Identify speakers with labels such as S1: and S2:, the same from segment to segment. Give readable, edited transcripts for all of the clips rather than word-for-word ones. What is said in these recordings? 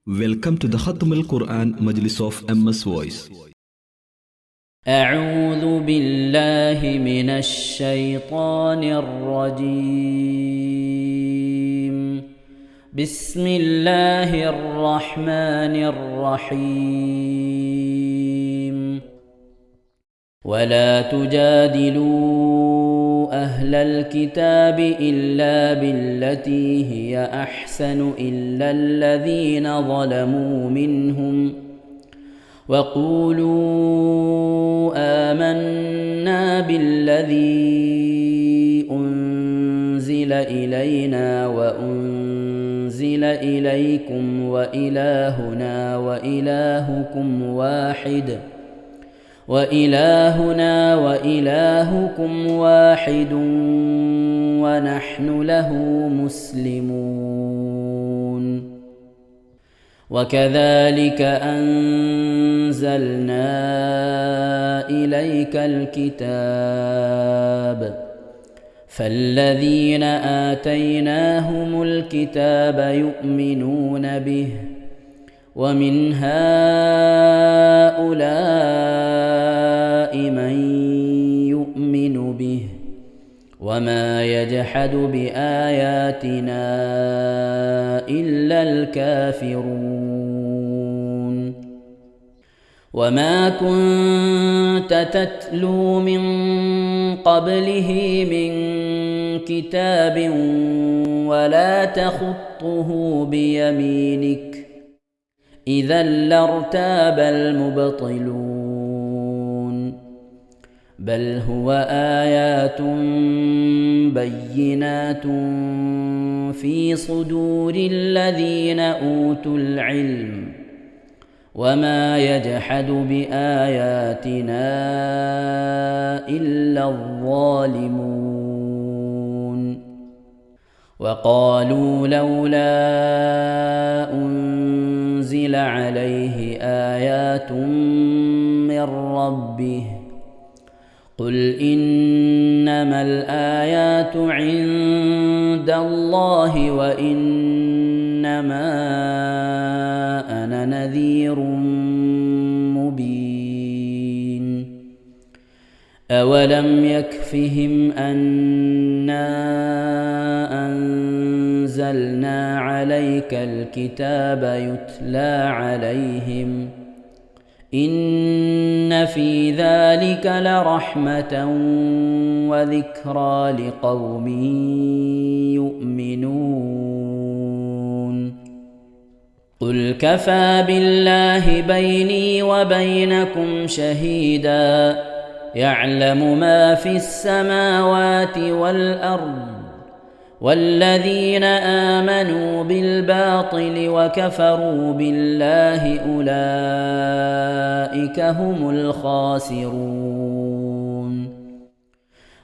S1: Welcome to the Khatm al-Quran Majlis of MS Voice.
S2: أعوذ بالله من الشيطان الرجيم. بسم الله الرحمن الرحيم. ولا تجادلوا أهل الكتاب إلا بالتي هي أحسن إلا الذين ظلموا منهم وقولوا آمنا بالذي أنزل إلينا وأنزل إليكم وإلهنا وإلهكم واحد ونحن له مسلمون. وكذلك أنزلنا إليك الكتاب فالذين آتيناهم الكتاب يؤمنون به ومن هؤلاء من يؤمن به وما يجحد بآياتنا إلا الكافرون. وما كنت تتلو من قبله من كتاب ولا تخطه بيمينك إذا لارتاب المبطلون. بل هو آيات بينات في صدور الذين أوتوا العلم وما يجحد بآياتنا إلا الظالمون. وقالوا لولا أنزل عليه آيات من ربه قل إنما الآيات عند الله وإنما أنا نذير مبين. أولم يكفهم أنا أنزلنا عليك الكتاب يتلى عليهم إن في ذلك لرحمة وذكرى لقوم يؤمنون. قل كفى بالله بيني وبينكم شهيدا يعلم ما في السماوات والأرض والذين آمنوا بالباطل وكفروا بالله أولئك هم الخاسرون.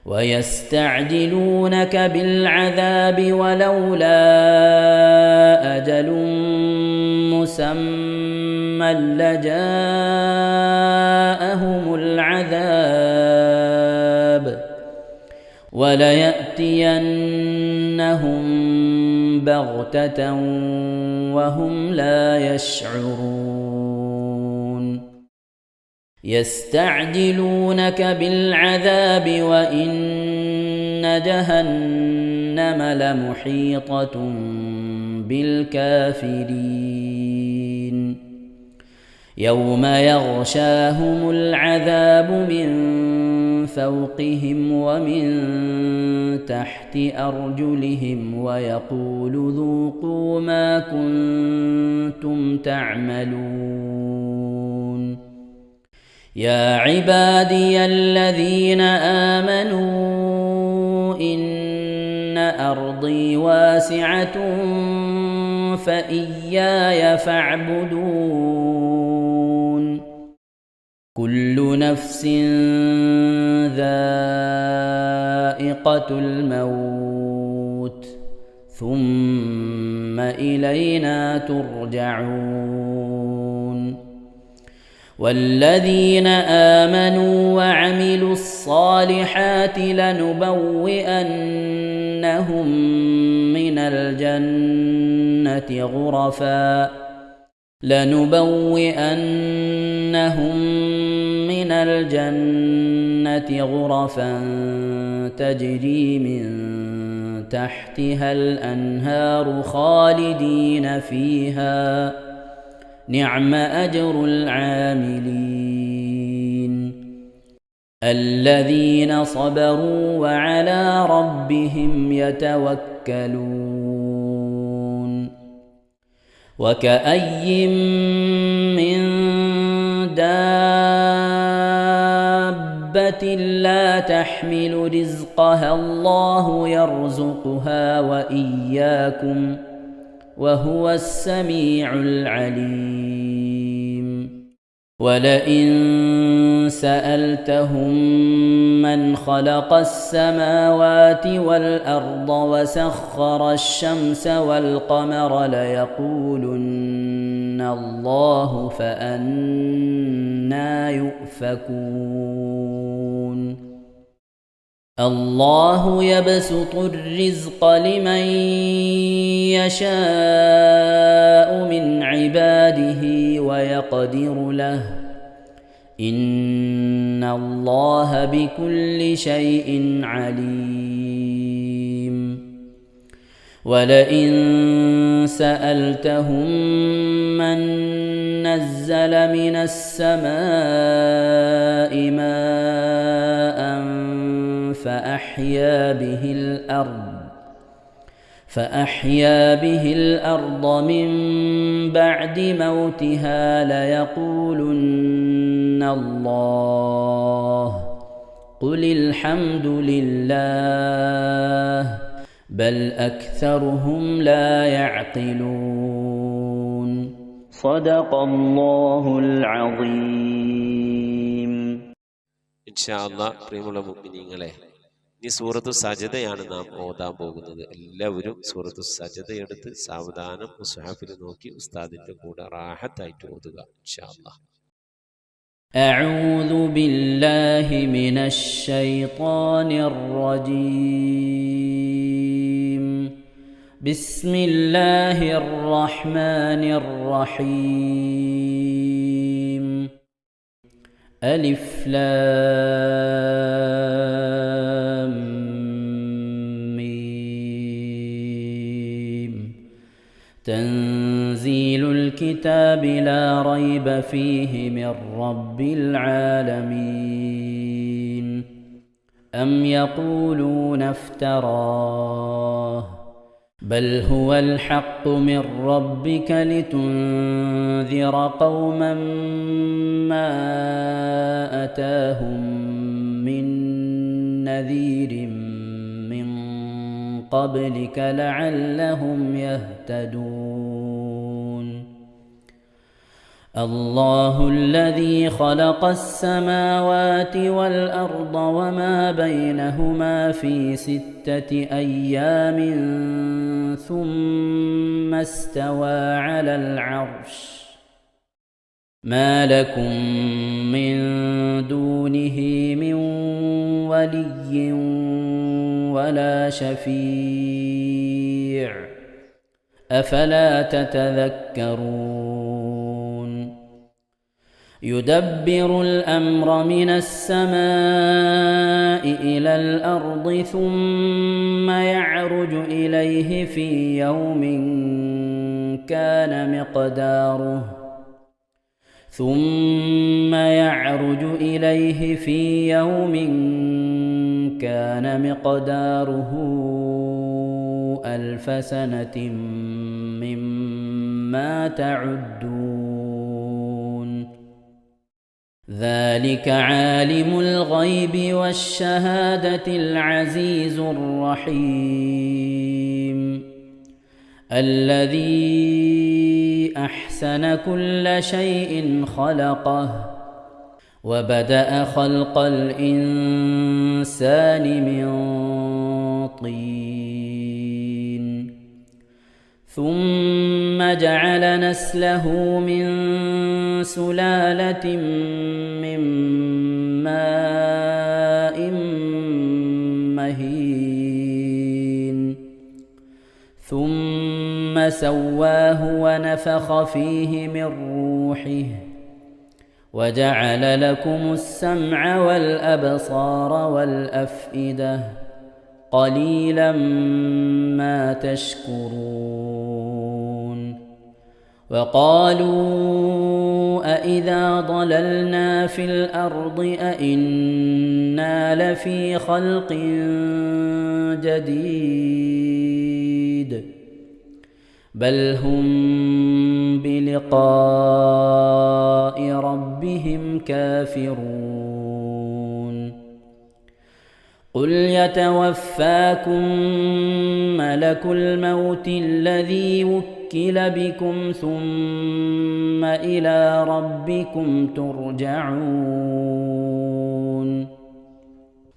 S2: ويستعجلونك بالعذاب ولولا أجل مسمى لجاءهم العذاب وليأتينهم بغتة وهم لا يشعرون. يستعجلونك بالعذاب وإن جهنم لمحيطة بالكافرين. يوم يغشاهم العذاب من فوقهم ومن تحت أرجلهم ويقول ذوقوا ما كنتم تعملون. يا عبادي الذين آمنوا إن أرضي واسعة فإياي فاعبدون. كل نفس ذائقة الموت ثم إلينا ترجعون. والذين آمنوا وعملوا الصالحات لنبوئنهم من الجنة غرفا لنبوئنهم من الجنة غرفا تجري من تحتها الأنهار خالدين فيها نعم أجر العاملين الذين صبروا وعلى ربهم يتوكلون وكأي من دابة لا تحمل رزقها الله يرزقها وإياكم وهو السميع العليم ولئن سألتهم من خلق السماوات والأرض وسخر الشمس والقمر ليقولن الله فأنى يؤفكون الله يبسط الرزق لمن يشاء من عباده ويقدر له إن الله بكل شيء عليم ولئن سألتهم من نزل من السماء ماء فأحيا به الأرض من بعد موتها ليقولن الله قل الحمد لله بل أكثرهم لا يعقلون صدق الله العظيم
S3: ഇൻഷാ അല്ലാഹ് പ്രിയമുള്ള മുഅ്മിനീങ്ങളെ, ഇനി സൂറത്തു സജദയാണ് നാം ഓതാൻ പോകുന്നത്. എല്ലാവരും സൂറത്തു സജദ എടുത്ത് സാവധാനം മുസ്ഹഫിൽ നോക്കി ഉസ്താദിന്റെ കൂടെ റാഹത്തായിട്ട് ഓതുക ഇൻഷാ അല്ലാഹ്.
S2: أعوذ بالله من الشيطان الرجيم بسم الله الرحمن الرحيم ألف لام ميم تنزيل الكتاب لا ريب فيه من رب العالمين أم يقولون افتراه بل هو الحق من ربك لتنذر قوما ما أتاهم من نذير من قبلك لعلهم يهتدون الله الذي خلق السماوات والأرض وما بينهما في 6 أيام ثم استوى على العرش ما لكم من دونه من ولي ولا شفيع أفلا تتذكرون يدبر الأمر من السماء إلى الأرض ثم يعرج إليه في يوم كان مقداره 1000 سنة مما تعدون ذلك عالم الغيب والشهادة العزيز الرحيم الذي أحسن كل شيء خلقه وبدأ خلق الإنسان من طين ثم جعل نسله من سلالة من ماء مهين ثم ثم سواه ونفخ فيه من روحه وجعل لكم السمع والأبصار والأفئدة قليلا ما تشكرون وقالوا أإذا ضللنا في الأرض أإنا لفي خلق جديد بل هم بلقاء ربهم كافرون قل يتوفاكم ملك الموت الذي وكل بكم ثم إلى ربكم ترجعون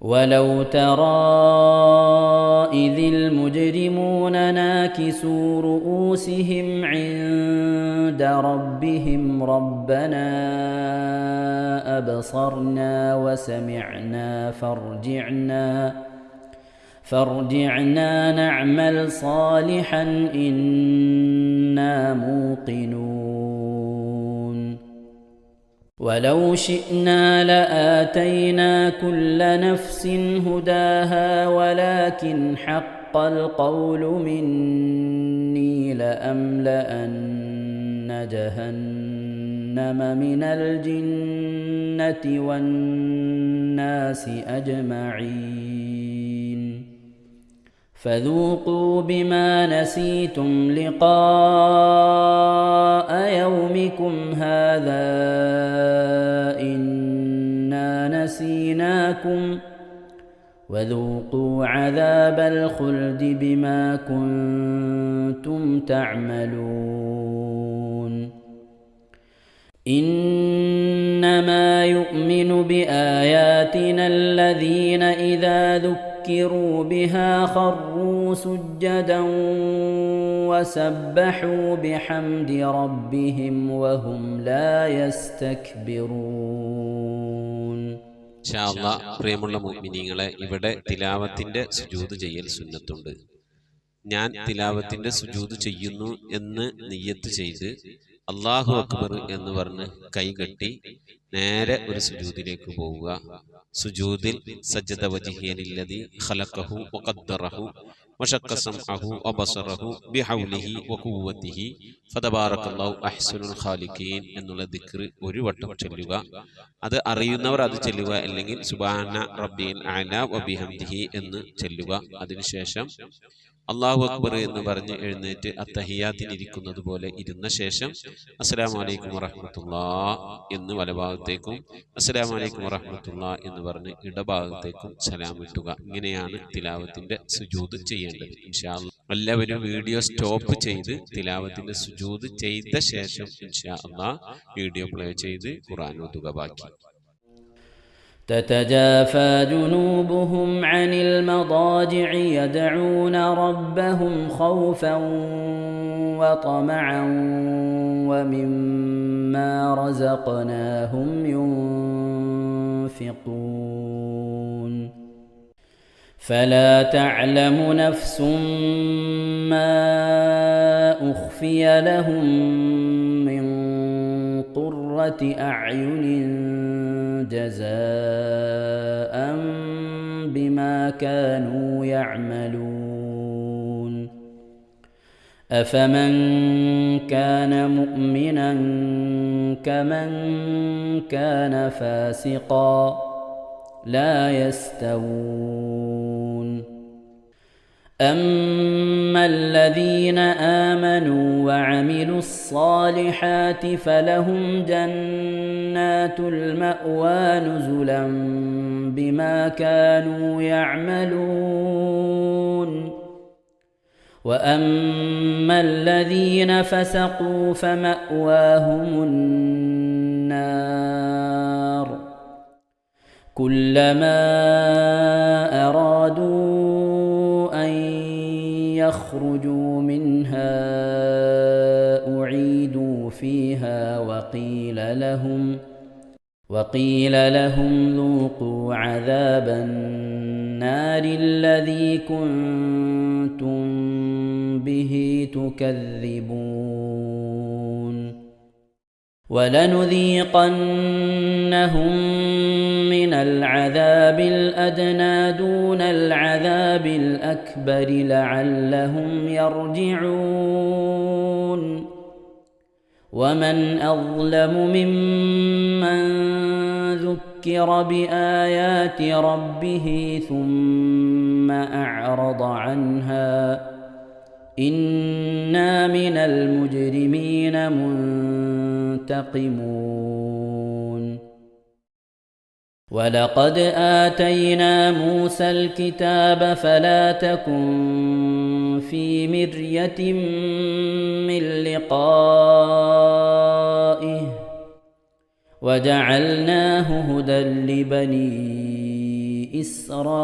S2: ولو ترى إذ المجرمون ناكسوا رؤوسهم عند ربهم ربنا أبصرنا وسمعنا فارجعنا نعمل صالحا إنا موقنون ولو شئنا لآتينا كل نفس هداها ولكن حق القول مني لأملأن جهنم من الجنة والناس أجمعين فذوقوا بما نسيتم لقاء يومكم هذا إنا نسيناكم وذوقوا عذاب الخلد بما كنتم تعملون إنما يؤمن بآياتنا الذين إذا ذكروا بها خروا سجدا وسبحوا بحمد ربهم وهم لا يستكبرون.
S3: ഇൻഷാ അല്ലാഹ് പ്രിയമുള്ള മുഅ്മിനീങ്ങളെ, ഇവിടെ തിലാവത്തിന്റെ സുജൂദ് ചെയ്യൽ സുന്നത്തുണ്ട്. ഞാൻ തിലാവത്തിന്റെ സുജൂദ് ചെയ്യുന്നു എന്ന് നിയ്യത്ത് ചെയ്ത് അല്ലാഹു അക്ബർ എന്ന് പറഞ്ഞ് കൈകെട്ടി നേരെ ഒരു സുജൂദിലേക്ക് പോവുക. സുജൂദിൽ സജ്ജദ വജ്ഹിയലില്ലദി ഖലഖഹു വഖദ്ദറഹു വശഖ്ഖ സമഅഹു വബസറഹു ബിഹൗലിഹി വഖുവ്വതിഹി ഫതബാറകല്ലാഹു അഹ്സനുൽ ഖാലിഖീൻ എന്നുള്ള ദിക്ർ ഒരു വട്ടം ചൊല്ലുക. അത് അറിയുന്നവർ അത് ചൊല്ലുക, അല്ലെങ്കിൽ സുബ്ഹാന റബ്ബിയൽ അഅല വബിഹംദിഹി എന്ന് ചൊല്ലുക. അതിനുശേഷം അല്ലാഹു അക്ബർ എന്ന് പറഞ്ഞ് എഴുന്നേറ്റ് അത്തഹിയാത്തിനിരിക്കുന്നത് പോലെ ഇരുന്ന ശേഷം അസ്സലാമു അലൈക്കും വറഹ്മത്തുള്ളാഹ് എന്ന് വലഭാഗത്തേക്കും അസ്സലാമു അലൈക്കും വറഹ്മത്തുള്ളാഹ് എന്ന് പറഞ്ഞ് ഇടഭാഗത്തേക്കും സലാം ഇട്ടുക. ഇങ്ങനെയാണ് തിലാവത്തിന്റെ സുജൂദ് ചെയ്യേണ്ടത്. ഇൻഷാ അല്ലാഹ് എല്ലാവരും വീഡിയോ സ്റ്റോപ്പ് ചെയ്ത് തിലാവത്തിന്റെ സുജൂദ് ചെയ്ത ശേഷം ഇൻഷാ അല്ലാഹ് വീഡിയോ പ്ലേ ചെയ്ത് ഖുർആൻ ഓതുക. ബാക്കി
S2: تتجافى جنوبهم عن المضاجع يدعون ربهم خوفا وطمعا ومما رزقناهم ينفقون فلا تعلم نفس ما أخفي لهم من قرة أعين جزاء بما كانوا يعملون أفمن كان مؤمنا كمن كان فاسقا لا يستوون أما الذين آمنوا وعملوا الصالحات فلهم جنات المأوى نزلا بما كانوا يعملون وأما الذين فسقوا فمأواهم النار كلما أرادوا أن يخرجوا منها أعيدوا فيها وقيل لهم ذوقوا عذاب النار الذي كنتم به تكذبون ولنذيقنهم من العذاب الأدنى دون العذاب الأكبر لعلهم يرجعون ومن أظلم ممن ذكر بآيات ربه ثم أعرض عنها إنا من المجرمين منتقمون ولقد آتينا موسى الكتاب فلا تكن في مرية من لقائه وجعلناه هدى لبني إسرائيل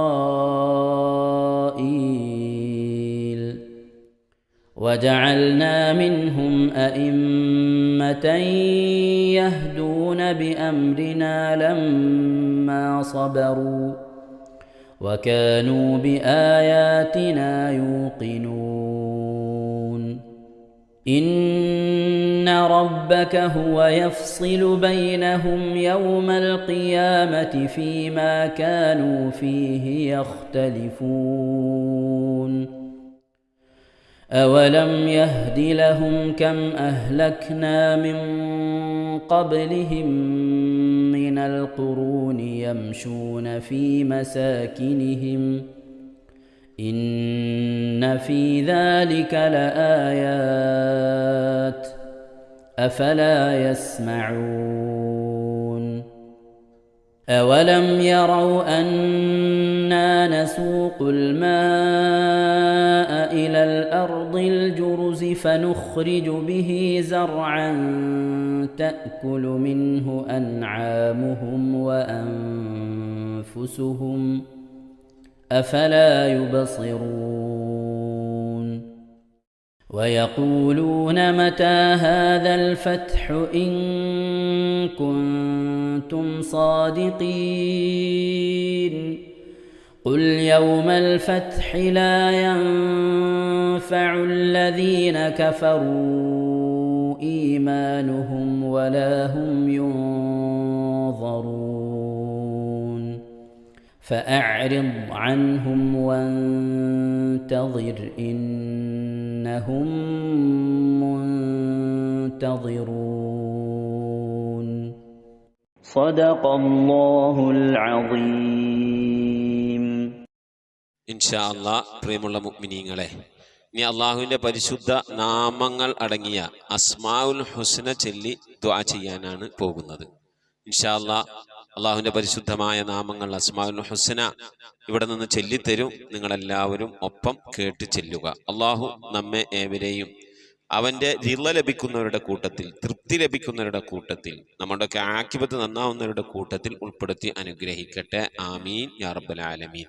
S2: وجعلنا منهم أئمة يهدون بأمرنا لما صبروا وكانوا بآياتنا يوقنون إن ربك هو يفصل بينهم يوم القيامة فيما كانوا فيه يختلفون أولم يهد لهم كم أهلكنا من قبلهم من القرون يمشون في مساكنهم إن في ذلك لآيات أفلا يسمعون أولم يروا أنا نسوق الماء إلى الأرض الجرز فنخرج به زرعا تأكل منه أنعامهم وأنفسهم أفلا يبصرون ويقولون متى هذا الفتح إن كنتم صادقين قل يوم الفتح لا ينفع الذين كفروا إيمانهم ولا هم ينظرون فأعرض عنهم وانتظر إنهم منتظرون صدق الله العظيم.
S3: ഇൻഷാ അല്ലാഹ് പ്രിയമുള്ള മുഅ്മിനീങ്ങളെ, ഇനി അള്ളാഹുവിൻ്റെ പരിശുദ്ധ നാമങ്ങൾ അടങ്ങിയ അസ്മാഉൽ ഹുസ്ന ചൊല്ലി ദുആ ചെയ്യാനാണ് പോകുന്നത്. ഇൻഷാ അല്ലാഹ് അള്ളാഹുവിൻ്റെ പരിശുദ്ധമായ നാമങ്ങൾ അസ്മാഉൽ ഹുസ്ന ഇവിടെ നിന്ന് ചൊല്ലിത്തരും. നിങ്ങളെല്ലാവരും ഒപ്പം കേട്ട് ചെല്ലുക. അള്ളാഹു നമ്മെ ഏവരെയും അവൻ്റെ റിള ലഭിക്കുന്നവരുടെ കൂട്ടത്തിൽ, തൃപ്തി ലഭിക്കുന്നവരുടെ കൂട്ടത്തിൽ, നമ്മുടെയൊക്കെ ആഖിബത്ത് നന്നാവുന്നവരുടെ കൂട്ടത്തിൽ ഉൾപ്പെടുത്തി അനുഗ്രഹിക്കട്ടെ. ആമീൻ യാ റബ്ബൽ ആലമീൻ.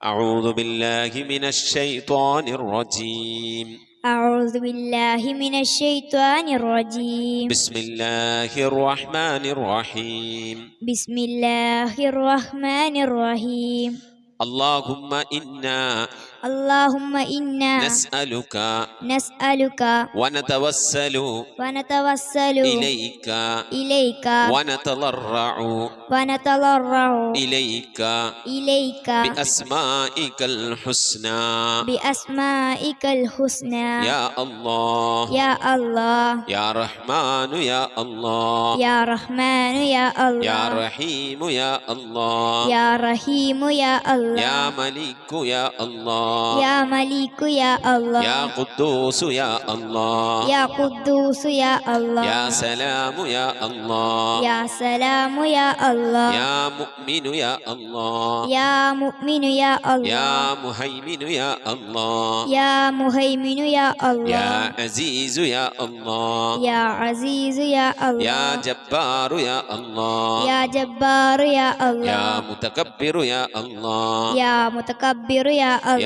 S3: أعوذ بالله من الشيطان الرجيم.
S4: أعوذ بالله من الشيطان الرجيم.
S3: بسم الله الرحمن الرحيم.
S4: بسم الله الرحمن الرحيم.
S3: اللهم إنا نسألك ونتوسل إليك ونتضرع إليك بأسمائك الحسنى يا الله يا رحمن يا الله يا رحيم يا الله يا ملك يا الله يا قدوس يا الله يا سلام يا الله يا مؤمن يا الله يا مهيمن يا الله يا عزيز يا الله يا جبار يا الله يا متكبر يا الله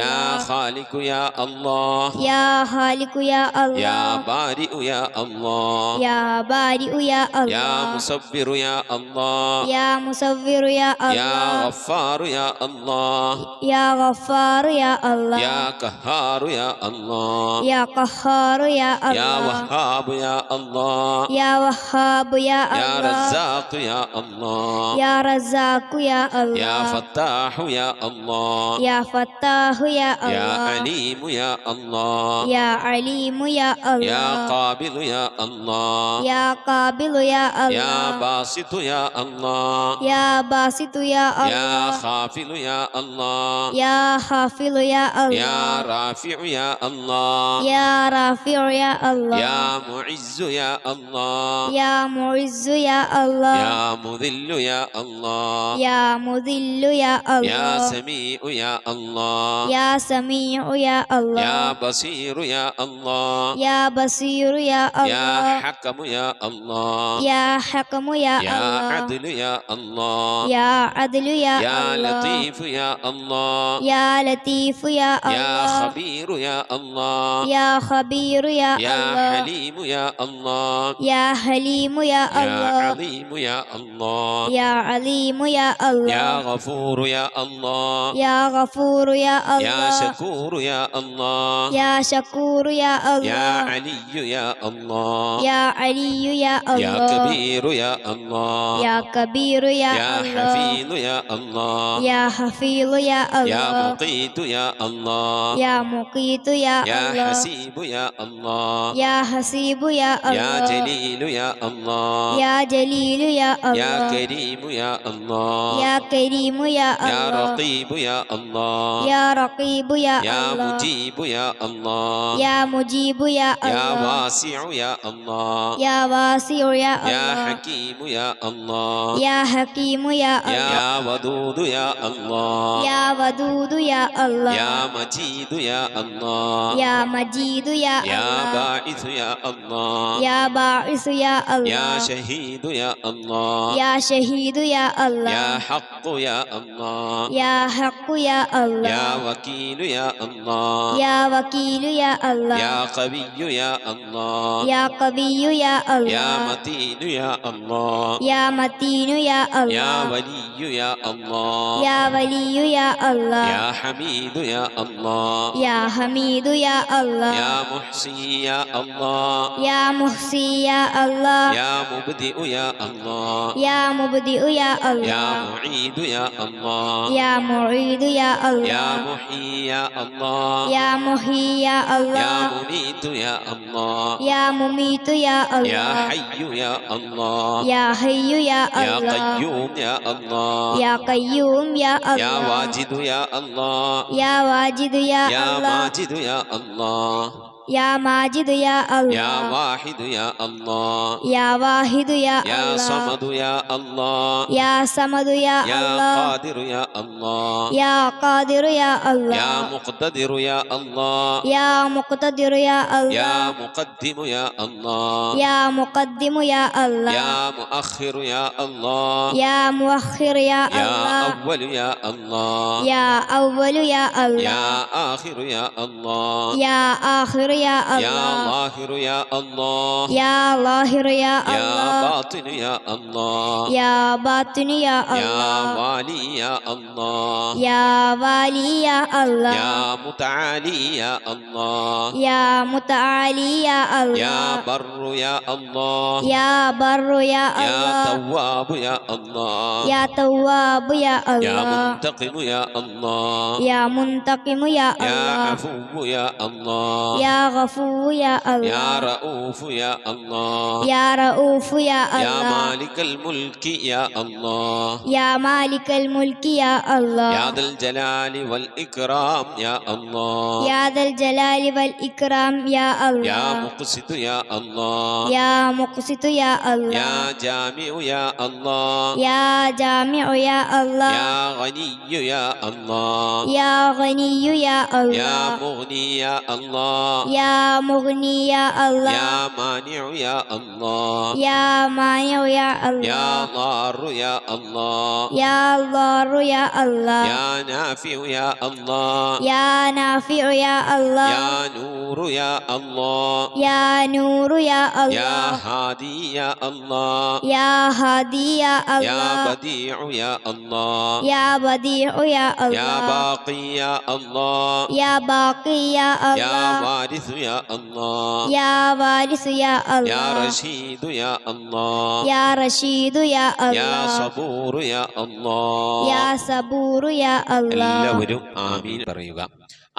S3: يا يا خالق يا الله
S4: يا خالق يا الله
S3: يا بارئ يا الله
S4: يا بارئ يا الله
S3: يا مصبر يا الله
S4: يا مصور يا الله
S3: يا غفار يا الله
S4: يا غفار يا الله
S3: يا قهار يا الله
S4: يا قهار يا الله
S3: يا وهاب يا الله
S4: يا وهاب يا
S3: يا
S4: الله
S3: رزاق يا الله
S4: يا رزاق يا الله
S3: يا فتاح يا الله
S4: يا فتاح يا الله
S3: يا عليم يا الله
S4: يا عليم يا الله
S3: يا قابل يا الله
S4: يا قابل يا الله
S3: يا باسط يا الله
S4: يا باسط يا الله
S3: يا خافل يا الله
S4: يا خافل يا الله
S3: يا رافع يا الله
S4: يا رافع يا الله
S3: يا معز يا الله
S4: يا معز يا الله
S3: يا مذل يا الله
S4: يا مذل يا الله
S3: يا سميع يا الله
S4: يا سميع يا الله
S3: يا بصير يا الله
S4: يا بصير يا
S3: يا
S4: الله
S3: حكم يا الله
S4: يا حكم يا
S3: يا
S4: الله
S3: عدل يا الله
S4: يا عدل يا
S3: يا
S4: الله
S3: لطيف يا الله
S4: يا لطيف يا
S3: يا
S4: الله
S3: خبير يا الله
S4: يا خبير يا
S3: يا
S4: الله
S3: حليم يا الله
S4: يا حليم يا
S3: يا
S4: الله
S3: عظيم يا الله
S4: يا عليم يا
S3: يا
S4: الله
S3: غفور يا الله
S4: يا غفور يا
S3: يا
S4: الله
S3: شكور يا الله
S4: يا شكور يا
S3: يا
S4: الله
S3: علي يا الله
S4: يا علي يا
S3: يا
S4: الله
S3: كبير يا الله
S4: يا كبير يا
S3: يا
S4: الله
S3: حفيظ يا الله
S4: يا حفيظ يا
S3: يا
S4: الله
S3: مقيت يا الله
S4: يا مقيت يا
S3: يا
S4: الله
S3: حسيب يا الله
S4: يا حسيب يا الله
S3: يا جليل يا الله
S4: يا جليل يا الله
S3: يا كريم يا الله
S4: يا كريم يا
S3: يا
S4: الله
S3: رقيب يا الله
S4: يا رقيب يا
S3: يا
S4: الله
S3: مجيب يا الله
S4: يا مجيب يا
S3: يا
S4: الله
S3: واسع يا الله
S4: يا واسع يا
S3: يا
S4: الله
S3: حكيم يا الله
S4: يا حكيم يا الله
S3: يا ودود يا الله
S4: يا ودود يا الله
S3: يا مجيد يا الله
S4: يا مجيد يا
S3: يا
S4: الله
S3: باعث يا الله
S4: يا باعث يا الله
S3: يا شهيد يا الله
S4: يا شهيد يا الله
S3: يا حق يا الله
S4: يا حق يا الله
S3: يا وكيل يا الله
S4: يا وكيل يا الله
S3: يا قوي يا الله
S4: يا قوي يا الله
S3: يا متين يا الله
S4: يا متين يا الله
S3: يا ولي يا الله
S4: يا ولي يا الله
S3: يا حميد يا الله
S4: يا حميد يا الله
S3: يا محصي يا الله
S4: يا محصي يا الله
S3: يا مبدئ يا الله
S4: يا مبدئ يا
S3: يا
S4: الله
S3: معيد يا الله
S4: يا معيد يا
S3: يا
S4: الله
S3: محيي يا الله
S4: يا محيي يا
S3: يا
S4: الله
S3: مميت يا الله
S4: يا مميت يا
S3: يا
S4: الله
S3: حي يا الله
S4: يا حي يا
S3: يا
S4: الله
S3: قيوم يا الله
S4: يا قيوم يا
S3: يا
S4: الله
S3: واجد يا الله
S4: يا واجد يا
S3: يا
S4: الله
S3: ماجد يا الله
S4: يا ماجد يا
S3: يا
S4: الله
S3: واحد يا الله
S4: يا واحد يا
S3: يا
S4: الله
S3: صمد يا الله
S4: يا صمد يا
S3: يا
S4: الله
S3: قادر يا الله
S4: يا قادر يا
S3: يا
S4: الله
S3: مقتدر يا الله
S4: يا مقتدر يا
S3: يا
S4: الله
S3: مقدم يا الله
S4: يا مقدم يا الله
S3: يا مؤخر يا الله
S4: يا مؤخر يا
S3: يا
S4: الله
S3: أول يا الله
S4: يا أول يا الله
S3: يا آخر يا الله
S4: يا آخر يا
S3: يا
S4: الله
S3: ظاهر يا الله
S4: يا ظاهر يا
S3: يا
S4: الله
S3: باطن يا الله
S4: يا باطن يا
S3: يا
S4: الله
S3: والي يا الله
S4: يا والي يا الله
S3: يا متعالي يا الله
S4: يا متعالي يا
S3: يا
S4: الله
S3: بر يا الله
S4: يا بر يا
S3: يا
S4: الله
S3: تواب يا الله
S4: يا تواب يا
S3: يا
S4: الله
S3: منتقم يا الله
S4: يا منتقم يا
S3: يا
S4: الله
S3: عفو يا الله
S4: يا غفور يا
S3: يا
S4: الله
S3: رؤوف يا الله
S4: يا رؤوف يا
S3: يا
S4: الله
S3: مالك الملك يا الله
S4: يا مالك الملك يا الله
S3: يا ذا الجلال والإكرام يا الله
S4: يا ذا الجلال والإكرام يا
S3: يا
S4: الله
S3: مقسط يا الله
S4: يا مقسط يا الله
S3: يا جامع يا الله
S4: يا جامع يا الله
S3: يا غني يا الله
S4: يا غني يا
S3: يا
S4: الله
S3: مغني يا الله
S4: يا مغني يا الله
S3: يا مانع يا الله
S4: يا مانع يا
S3: يا
S4: الله
S3: ضار يا الله
S4: يا ضار يا الله
S3: يا نافع يا الله
S4: يا نافع يا الله
S3: يا نور يا الله
S4: يا نور يا
S3: يا
S4: الله
S3: هادي يا الله
S4: يا هادي يا
S3: يا
S4: الله
S3: بديع يا الله
S4: يا بديع يا
S3: يا
S4: الله
S3: باقي يا الله
S4: يا باقي يا
S3: يا
S4: الله
S3: وارث يا الله
S4: يا وارث يا
S3: يا
S4: الله
S3: رشيد يا الله
S4: يا رشيد يا
S3: يا
S4: الله
S3: صبور يا الله
S4: يا صبور يا الله
S3: എല്ലാവരും ആമീൻ പറയുക.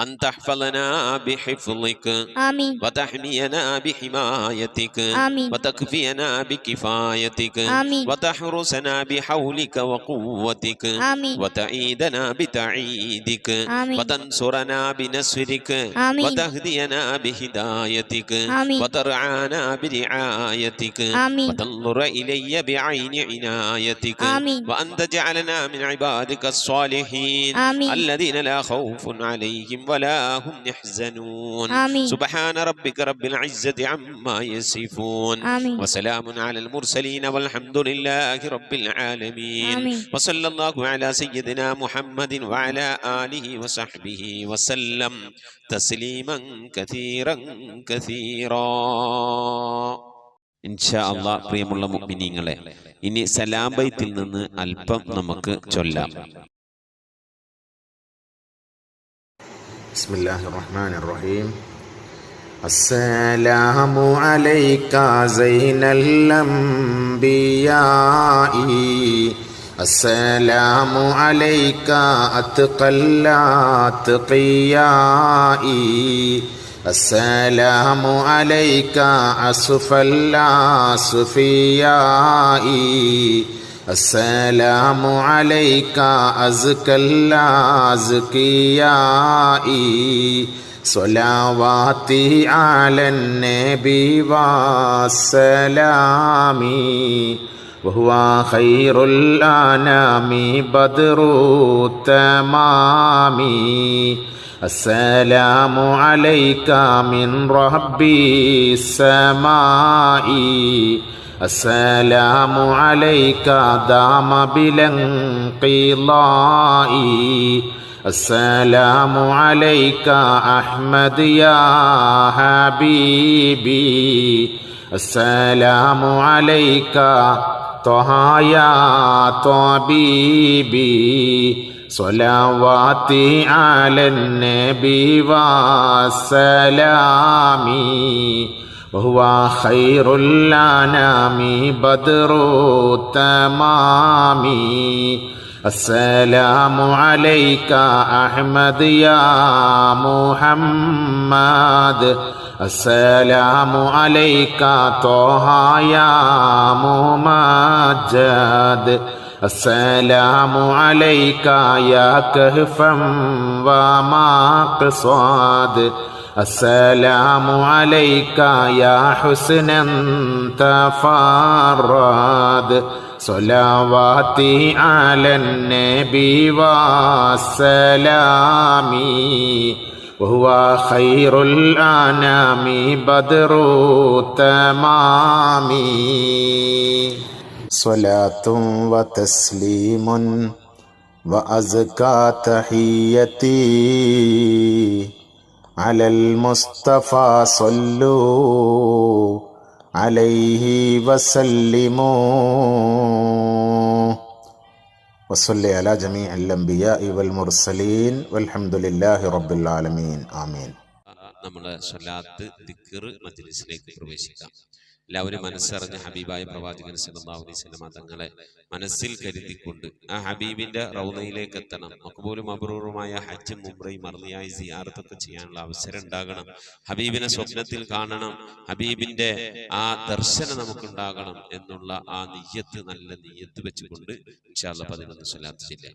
S3: أن تحفظنا بحفظك
S4: آمين
S3: وتحمينا بحمايتك
S4: آمين
S3: وتكفينا بكفايتك
S4: آمين
S3: وتحرسنا بحولك وقوتك
S4: آمين
S3: وتعيدنا بتعيدك
S4: آمين
S3: وتنصرنا بنصرك
S4: آمين
S3: وتهدينا بهدايتك
S4: آمين
S3: وترعانا برعايتك
S4: آمين
S3: وتنظر إلي بعين عنايتك
S4: آمين
S3: وأن تجعلنا من عبادك الصالحين
S4: آمين
S3: الذين لا خوف عليهم ولا هم يحزنون
S4: آمين
S3: سبحان ربك رب العزة عما يصفون
S4: آمين
S3: وسلام على المرسلين والحمد لله رب العالمين
S4: آمين
S3: وصلى الله على سيدنا محمد وعلى آله وصحبه وسلم تسليما كثيرا كثيرا. ഇൻഷാ അല്ലാഹ് പ്രിയമുള്ള മുഅ്മിനീങ്ങളെ, ഇനി സലാം ബൈത്തിൽ നിന്ന് അല്പം നമുക്ക് ചൊല്ലാം.
S5: بسم الله الرحمن الرحيم. السلام عليك زين الأنبياء السلام عليك أتقى الأتقياء السلام عليك أصفى الأصفياء السلام عليك أزكى الأزكياء صلواتي على النبي والسلام وهو خير الأنام بدر التمام السلام عليك من ربي السماء السلام عليك دام بلا انقضاء السلام عليك أحمد يا حبيبي السلام عليك طه يا طبيبي صلواتي على النبي والسلام وهو خير الأنام بدر التمام السلام عليك أحمد يا محمد السلام عليك طه يا ممجد السلام عليك يا كهفا ومقصد السلام عليك يا حسنا تفرد صلواتي على النبي والسلام وهو خير الأنام بدر التمام صلاة وتسليم وأزكى تحيتي على المصطفى صلوا عليه وسلموا وصلي على جميع الأنبياء والمرسلين والحمد لله رب العالمين آمين.
S3: നമ്മുടെ സ്വലാത്ത് ദിക്ർ മജ്ലിസിലേക്ക് പ്രവേശിക്കാം. എല്ലാവരും മനസ്സറിഞ്ഞ ഹബീബായ പ്രവാചകൻ സല്ലല്ലാഹു അലൈഹി വസല്ലം തങ്ങളെ മനസ്സിൽ കരുതിക്കൊണ്ട് ആ ഹബീബിന്റെ റൗളയിലേക്ക് എത്തണം. മഖ്ബൂലും മബ്റൂറുമായ ഹജ്ജും ഉംറയും മർദിയായ സിയാറത്തൊക്കെ ചെയ്യാനുള്ള അവസരം ഉണ്ടാകണം. ഹബീബിനെ സ്വപ്നത്തിൽ കാണണം, ഹബീബിന്റെ ആ ദർശനം നമുക്കുണ്ടാകണം എന്നുള്ള ആ നിയ്യത്ത്, നല്ല നിയ്യത്ത് വെച്ചുകൊണ്ട് ഇൻഷാ അല്ലാഹ് 11 സ്വലാത്ത് ചൊല്ലാം.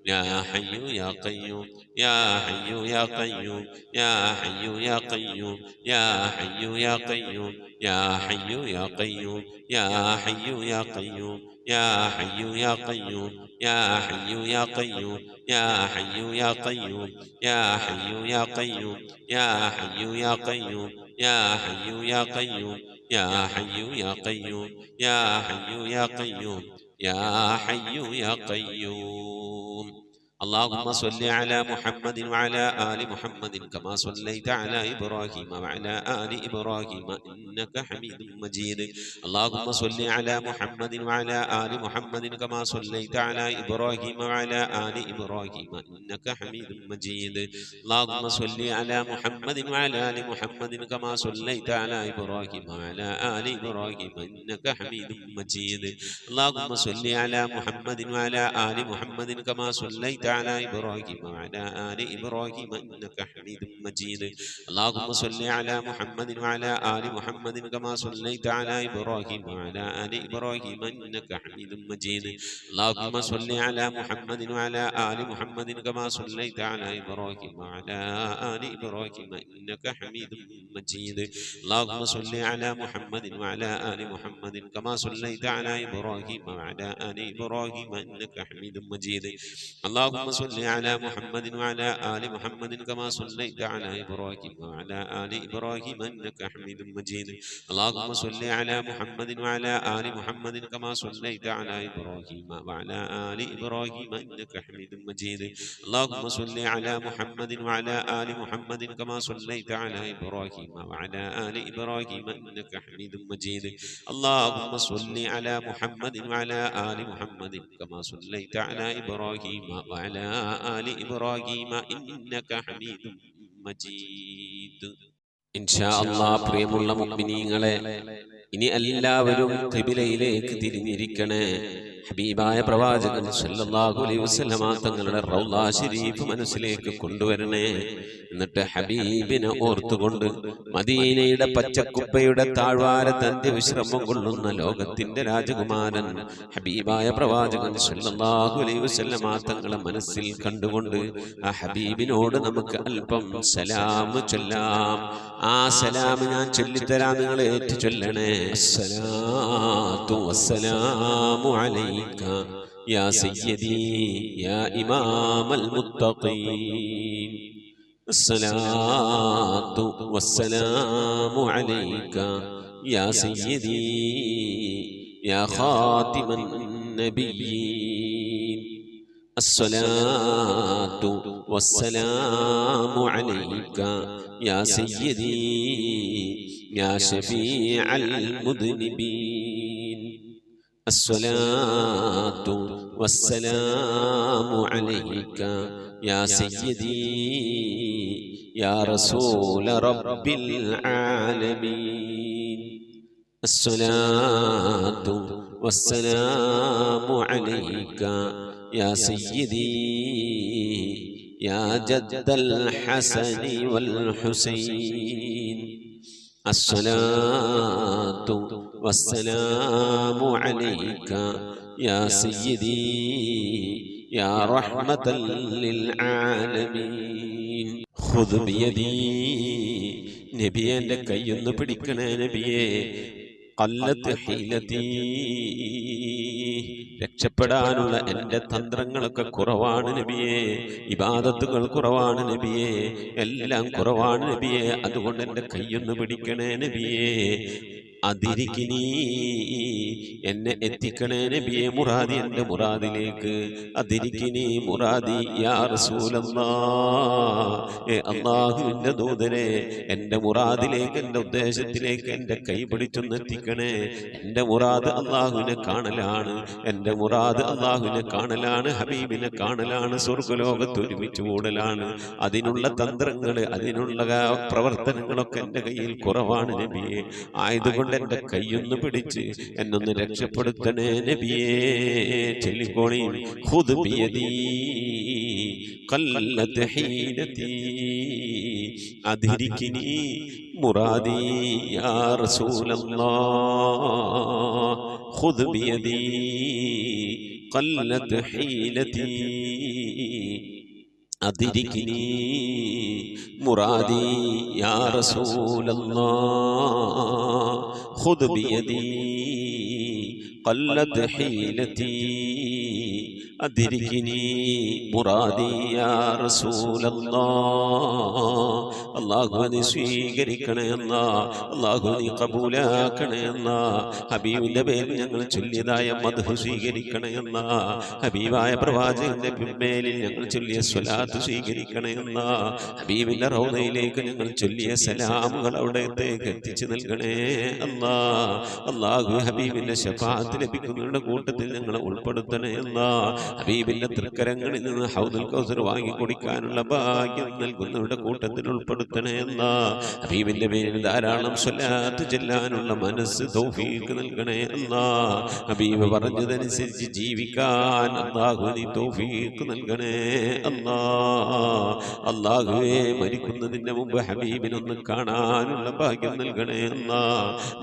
S3: يا حي يا قيوم يا حي يا قيوم يا حي يا قيوم يا حي يا قيوم يا حي يا قيوم يا حي يا قيوم يا حي يا قيوم يا حي يا قيوم يا حي يا قيوم يا حي يا قيوم يا حي يا قيوم يا حي يا قيوم يا حي يا قيوم يا حي يا قيوم يا حي يا قيوم. اللهم صل على محمد وعلى آل محمد كما صليت على إبراهيم وعلى آل إبراهيم إنك حميد مجيد. اللهم صل على محمد وعلى آل محمد كما صليت على إبراهيم وعلى آل إبراهيم إنك حميد مجيد. اللهم صل على محمد وعلى آل محمد كما صليت على إبراهيم وعلى آل إبراهيم إنك حميد مجيد. اللهم صل على محمد وعلى آل محمد كما صليت على إبراهيم وعلى آل إبراهيم إنك حميد مجيد. اللهم صل على محمد وعلى آل محمد كما صليت على إبراهيم وعلى آل إبراهيم إنك حميد مجيد. اللهم صل على محمد وعلى آل محمد كما صليت على إبراهيم وعلى آل إبراهيم إنك حميد مجيد. اللهم صل على محمد وعلى آل محمد كما صليت على إبراهيم وعلى آل إبراهيم إنك حميد مجيد. اللهم صل على محمد وعلى آل محمد كما صليت على إبراهيم وعلى آل إبراهيم إنك حميد مجيد. اللهم صل على محمد وعلى آل محمد كما صليت على إبراهيم وعلى آل إبراهيم إنك حميد مجيد. اللهم صل على محمد وعلى آل محمد كما صليت على إبراهيم وعلى آل إبراهيم إنك حميد مجيد. اللهم صل على محمد وعلى آل محمد كما صليت على إبراهيم وعلى آل إبراهيم إنك حميد മജീദ്. ഇൻഷാ അല്ലാഹ് പ്രിയമുള്ള മുഅ്മിനീങ്ങളെ, ഇനി എല്ലാവരും ഖിബിലയിലേക്ക് തിരിഞ്ഞിരിക്കണേ. ഹബീബായ പ്രവാചകൻ സല്ലല്ലാഹു അലൈഹി വസല്ലമ തങ്ങളുടെ റൗള ശരീഫ് മനസ്സിലേക്ക് കൊണ്ടുവരണേ. എന്നിട്ട് ഹബീബിനെ ഓർത്തുകൊണ്ട് മദീനയുടെ പച്ചക്കുപ്പയുടെ താഴ്വാരത്ത് അന്ത്യവിശ്രമം കൊള്ളുന്ന ലോകത്തിന്റെ രാജകുമാരൻ ഹബീബായ പ്രവാചകൻ സല്ലല്ലാഹു അലൈഹി വസല്ലമ തങ്ങളെ മനസ്സിൽ കണ്ടുകൊണ്ട് ആ ഹബീബിനോട് നമുക്ക് അല്പം സലാം ചൊല്ലാം. ആ സലാം ഞാൻ ചൊല്ലിത്തരാം, നിങ്ങൾ ഏറ്റു ചൊല്ലണേ. അസ്സലാത്തു വസ്സലാമു അലൈക യാ സയ്യിദി യാ ഇമാമൽ മുത്തഖീൻ. الصلاة والسلام عليك يا سيدي يا خاتم النبيين. الصلاة والسلام عليك يا سيدي يا شفيع المذنبين. الصلاة والسلام عليك يا سيدي يا رسول رب العالمين. الصلاة والسلام عليك يا سيدي يا جد الحسن والحسين. الصلاة والسلام عليك يا سيدي يا رحمة للعالمين. خذ بيدي നബിയെ, എൻ്റെ കൈയൊന്ന് പിടിക്കണേ നബിയെ. ഖല്ലത്ത് ഹീലതീ, രക്ഷപ്പെടാനുള്ള എൻ്റെ തന്ത്രങ്ങളൊക്കെ കുറവാണ് നബിയെ. ഇബാദത്തുകൾ കുറവാണ് നബിയെ, എല്ലാം കുറവാണ് നബിയെ. അതുകൊണ്ട് എൻ്റെ കൈയൊന്ന് പിടിക്കണേ നബിയെ. അതിരിക്കിനി, എന്നെ എത്തിക്കണേ നബിയെ മുറാദി, എൻ്റെ മുറാദിലേക്ക്. അതിരിക്കിനി മുറാദി യാ റസൂലല്ലാഹ്, അല്ലാഹുവിൻ്റെ ദൂതനെ എൻ്റെ മുറാദിലേക്ക്, എൻ്റെ ഉദ്ദേശത്തിലേക്ക് എൻ്റെ കൈ പിടിച്ചൊന്ന് എത്തിക്കണേ. എൻ്റെ മുറാദ് അല്ലാഹുവിനെ കാണലാണ്, എൻ്റെ മുറാദ് അല്ലാഹുവിനെ കാണലാണ്, ഹബീബിനെ കാണലാണ്, സ്വർഗ്ഗലോകത്ത് ഒരുമിച്ച് കൂടലാണ്. അതിനുള്ള തന്ത്രങ്ങൾ, അതിനുള്ള പ്രവർത്തനങ്ങളൊക്കെ എൻ്റെ കയ്യിൽ കുറവാണ് നബിയെ. ആയതുകൊണ്ട് എൻ്റെ കൈയൊന്ന് പിടിച്ച് എന്നൊന്ന് രക്ഷപ്പെടുത്തണേ നബിയേ. ചൊല്ലിക്കോണി. ഖുദ് ബിയദീ ഖല്ലത്ത് ഹീലതീ അദ്രികിനി മുറാദി യാ റസൂലല്ലാഹ്. ഖുദ് ബിയദീ ഖല്ലത്ത് ഹീലതീ أدركني مرادي يا رسول الله خذ بيدي قلت حيلتي أدركني مرادي يا رسول الله അള്ളാഹുവിനെ സ്വീകരിക്കണേ എന്ന അള്ളാഹുവിനെ കബൂലാക്കണേ എന്ന ഹബീബിന്റെ പേരിൽ ഞങ്ങൾ ചൊല്ലിയതായ മദ്ഹ് സ്വീകരിക്കണേ എന്ന ഹബീബായ പ്രവാചകന്റെ മേലിൽ ഞങ്ങൾ ചൊല്ലിയ സ്വലാത്ത് സ്വീകരിക്കണേ എന്ന ഹബീബിന്റെ റൗദയിലേക്ക് ഞങ്ങൾ ചൊല്ലിയ സലാമുകൾ അവിടത്തേക്ക് എത്തിച്ചു നൽകണേ അല്ലാ. അള്ളാഹു ഹബീബിന്റെ ശഫാഅത്ത് ലഭിക്കുന്നവരുടെ കൂട്ടത്തിൽ ഞങ്ങളെ ഉൾപ്പെടുത്തണേ എന്ന ഹബീബിന്റെ തൃക്കരങ്ങളിൽ നിന്ന് ഹൗദുൽ കൗസർ വാങ്ങി കുടിക്കാനുള്ള ഭാഗ്യം നൽകുന്നവരുടെ കൂട്ടത്തിൽ ഉൾപ്പെടുത്തണേ എന്ന ഹബീബിന്റെ പേരിൽ ധാരാളം സ്വലാത്ത് ചെല്ലാനുള്ള മനസ്സ് തൗഫീഖ് നൽകണേ എന്ന ഹബീബ് പറഞ്ഞതനുസരിച്ച് ജീവിക്കാൻ അല്ലാഹു നീ തൗഫീഖ് നൽകണേ അല്ലാ. അല്ലാഹുവേ മരിക്കുന്നതിന് മുമ്പ് ഹബീബിനൊന്ന് കാണാനുള്ള ഭാഗ്യം നൽകണേ എന്ന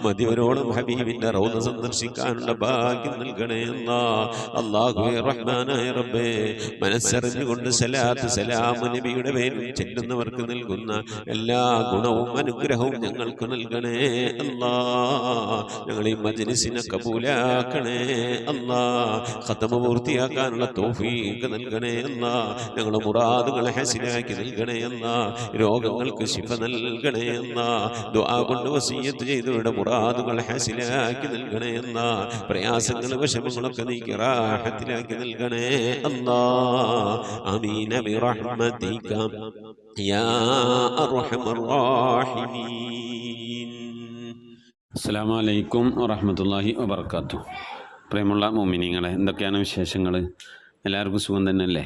S3: മതിവരോളം ഹബീബിന്റെ റൗദ സന്ദർശിക്കാനുള്ള ഭാഗ്യം നൽകണേ എന്ന അല്ലാഹുവേ റഹ്മാനായ റബ്ബേ മനസ്സറിഞ്ഞുകൊണ്ട് സലാത്ത് സലാം നബിയുടെ പേരിൽ ചെല്ലുന്നവർക്ക് നൽകുന്ന എല്ലാ ഗുണവും അനുഗ്രഹവും ഞങ്ങൾക്ക് നൽകണേ അല്ലാ. ഞങ്ങൾ ഈ മജ്ലിസിനെ കബൂലാക്കണേ അല്ലാ. ഖത്മ പൂർത്തിയാക്കാനുള്ള തൗഫീഖ് നൽകണേ അല്ലാ. ഞങ്ങളുടെ മുറാദുകളെ ഹസിലാക്കി നൽകണേ അല്ലാ. രോഗങ്ങൾക്ക് ശിഫ നൽകണേ അല്ലാ. ദുആ കൊണ്ട് വസിയ്യത്ത് ചെയ്തവരുടെ മുറാദുകൾ ഹസിലാക്കി നൽകണേ അല്ലാ. പ്രയാസങ്ങൾ വിഷമങ്ങളൊക്കെ നീക്കി റാഹത്തിലാക്കി നൽകണേ അല്ലാ. ആമീൻ ബിറഹ്മതിക യാ അർഹമർ റഹീമീൻ.
S6: അസ്സലാമു അലൈക്കും വറഹ്മത്തുള്ളാഹി വബറകാതുഹു. പ്രിയമുള്ള മുഅ്മിനീങ്ങളെ, എന്തൊക്കെയാണ് വിശേഷങ്ങൾ? എല്ലാവർക്കും സുഖം തന്നെയല്ലേ?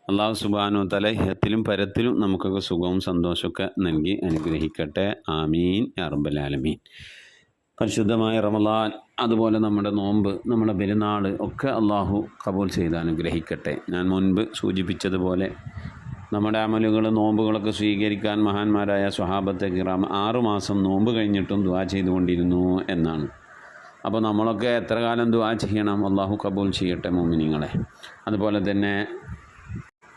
S6: അല്ലാഹു സുബ്ഹാനഹു വ തആല ഇഹത്തിലും പരത്തിലും നമുക്കൊക്കെ സുഖവും സന്തോഷമൊക്കെ നൽകി അനുഗ്രഹിക്കട്ടെ. ആമീൻ യാ റബ്ബൽ ആലമീൻ. പരിശുദ്ധമായ റമളാൻ, അതുപോലെ നമ്മുടെ നോമ്പ്, നമ്മുടെ പെരുന്നാൾ ഒക്കെ അള്ളാഹു കബൂൽ ചെയ്ത് അനുഗ്രഹിക്കട്ടെ. ഞാൻ മുൻപ് സൂചിപ്പിച്ചതുപോലെ നമ്മുടെ അമലുകൾ, നോമ്പുകളൊക്കെ സ്വീകരിക്കാൻ മഹാന്മാരായ സ്വഹാബത്തെ കിറാം 6 മാസം നോമ്പ് കഴിഞ്ഞിട്ടും ദുആ ചെയ്തുകൊണ്ടിരുന്നു എന്നാണ്. അപ്പോൾ നമ്മളൊക്കെ എത്ര കാലം ദുആ ചെയ്യണം? അള്ളാഹു കബൂൽ ചെയ്യട്ടെ മുഅ്മിനീങ്ങളെ. അതുപോലെ തന്നെ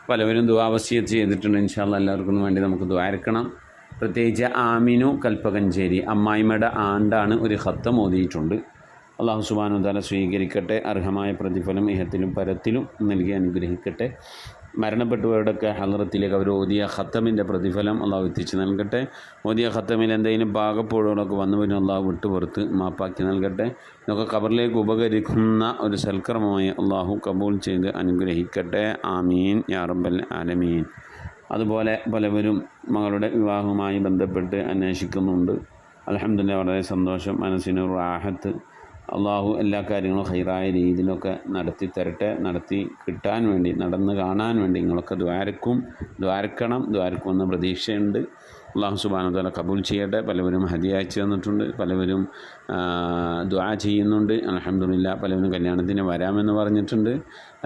S6: പലവരും ദുആ വസിയത്ത് ചെയ്തിട്ടുണ്ട്. ഇൻഷാ അല്ലാഹ് എല്ലാവർക്കും വേണ്ടി നമുക്ക് ദുആർക്കണം. പ്രത്യേകിച്ച് ആമിനു കൽപ്പകഞ്ചേരി അമ്മായിമ്മയുടെ ആണ്ടാണ് ഒരു ഖത്തം ഓതിയിട്ടുണ്ട്. അള്ളാഹു സുബ്ഹാനഹു വ തആല സ്വീകരിക്കട്ടെ. അർഹമായ പ്രതിഫലം ഇഹത്തിലും പരത്തിലും നൽകി അനുഗ്രഹിക്കട്ടെ. മരണപ്പെട്ടുപോയവരുടെയൊക്കെ ഹളറത്തിലേക്ക് അവർ ഓതിയ ഖത്തമിൻ്റെ പ്രതിഫലം അള്ളാഹു എത്തിച്ച് നൽകട്ടെ. ഓതിയ ഖത്തമിൽ എന്തെങ്കിലും പാകപ്പോഴുകളൊക്കെ വന്നു വരും അള്ളാഹു വിട്ടുപുറത്ത് മാപ്പാക്കി നൽകട്ടെ. ഇതൊക്കെ ഖബറിലേക്ക് ഉപകരിക്കുന്ന ഒരു സൽക്കർമ്മമായി അള്ളാഹു കബൂൽ ചെയ്ത് അനുഗ്രഹിക്കട്ടെ. ആമീൻ യാ റബ്ബൽ ആലമീൻ. അതുപോലെ പലവരും മകളുടെ വിവാഹവുമായി ബന്ധപ്പെട്ട് അന്വേഷിക്കുന്നുണ്ട്. അൽഹംദുലില്ലാഹ്, വളരെ സന്തോഷം. മനസ്സിന് റാഹത്ത്. അള്ളാഹു എല്ലാ കാര്യങ്ങളും ഹൈറായ രീതിയിലൊക്കെ നടത്തി തരട്ടെ. നടത്തി കിട്ടാൻ വേണ്ടി, നടന്ന് കാണാൻ വേണ്ടി നിങ്ങളൊക്കെ ദ്വാരക്കുമെന്ന പ്രതീക്ഷയുണ്ട്. അള്ളാഹു സുബ്ഹാനഹു വ തആല കബൂൽ ചെയ്യട്ടെ. പലവരും ഹദിയ അയച്ചു തന്നിട്ടുണ്ട്, പലവരും ദുആ ചെയ്യുന്നുണ്ട്. അൽഹംദുലില്ലാഹ്, പലവരും കല്യാണത്തിന് വരാമെന്ന് പറഞ്ഞിട്ടുണ്ട്.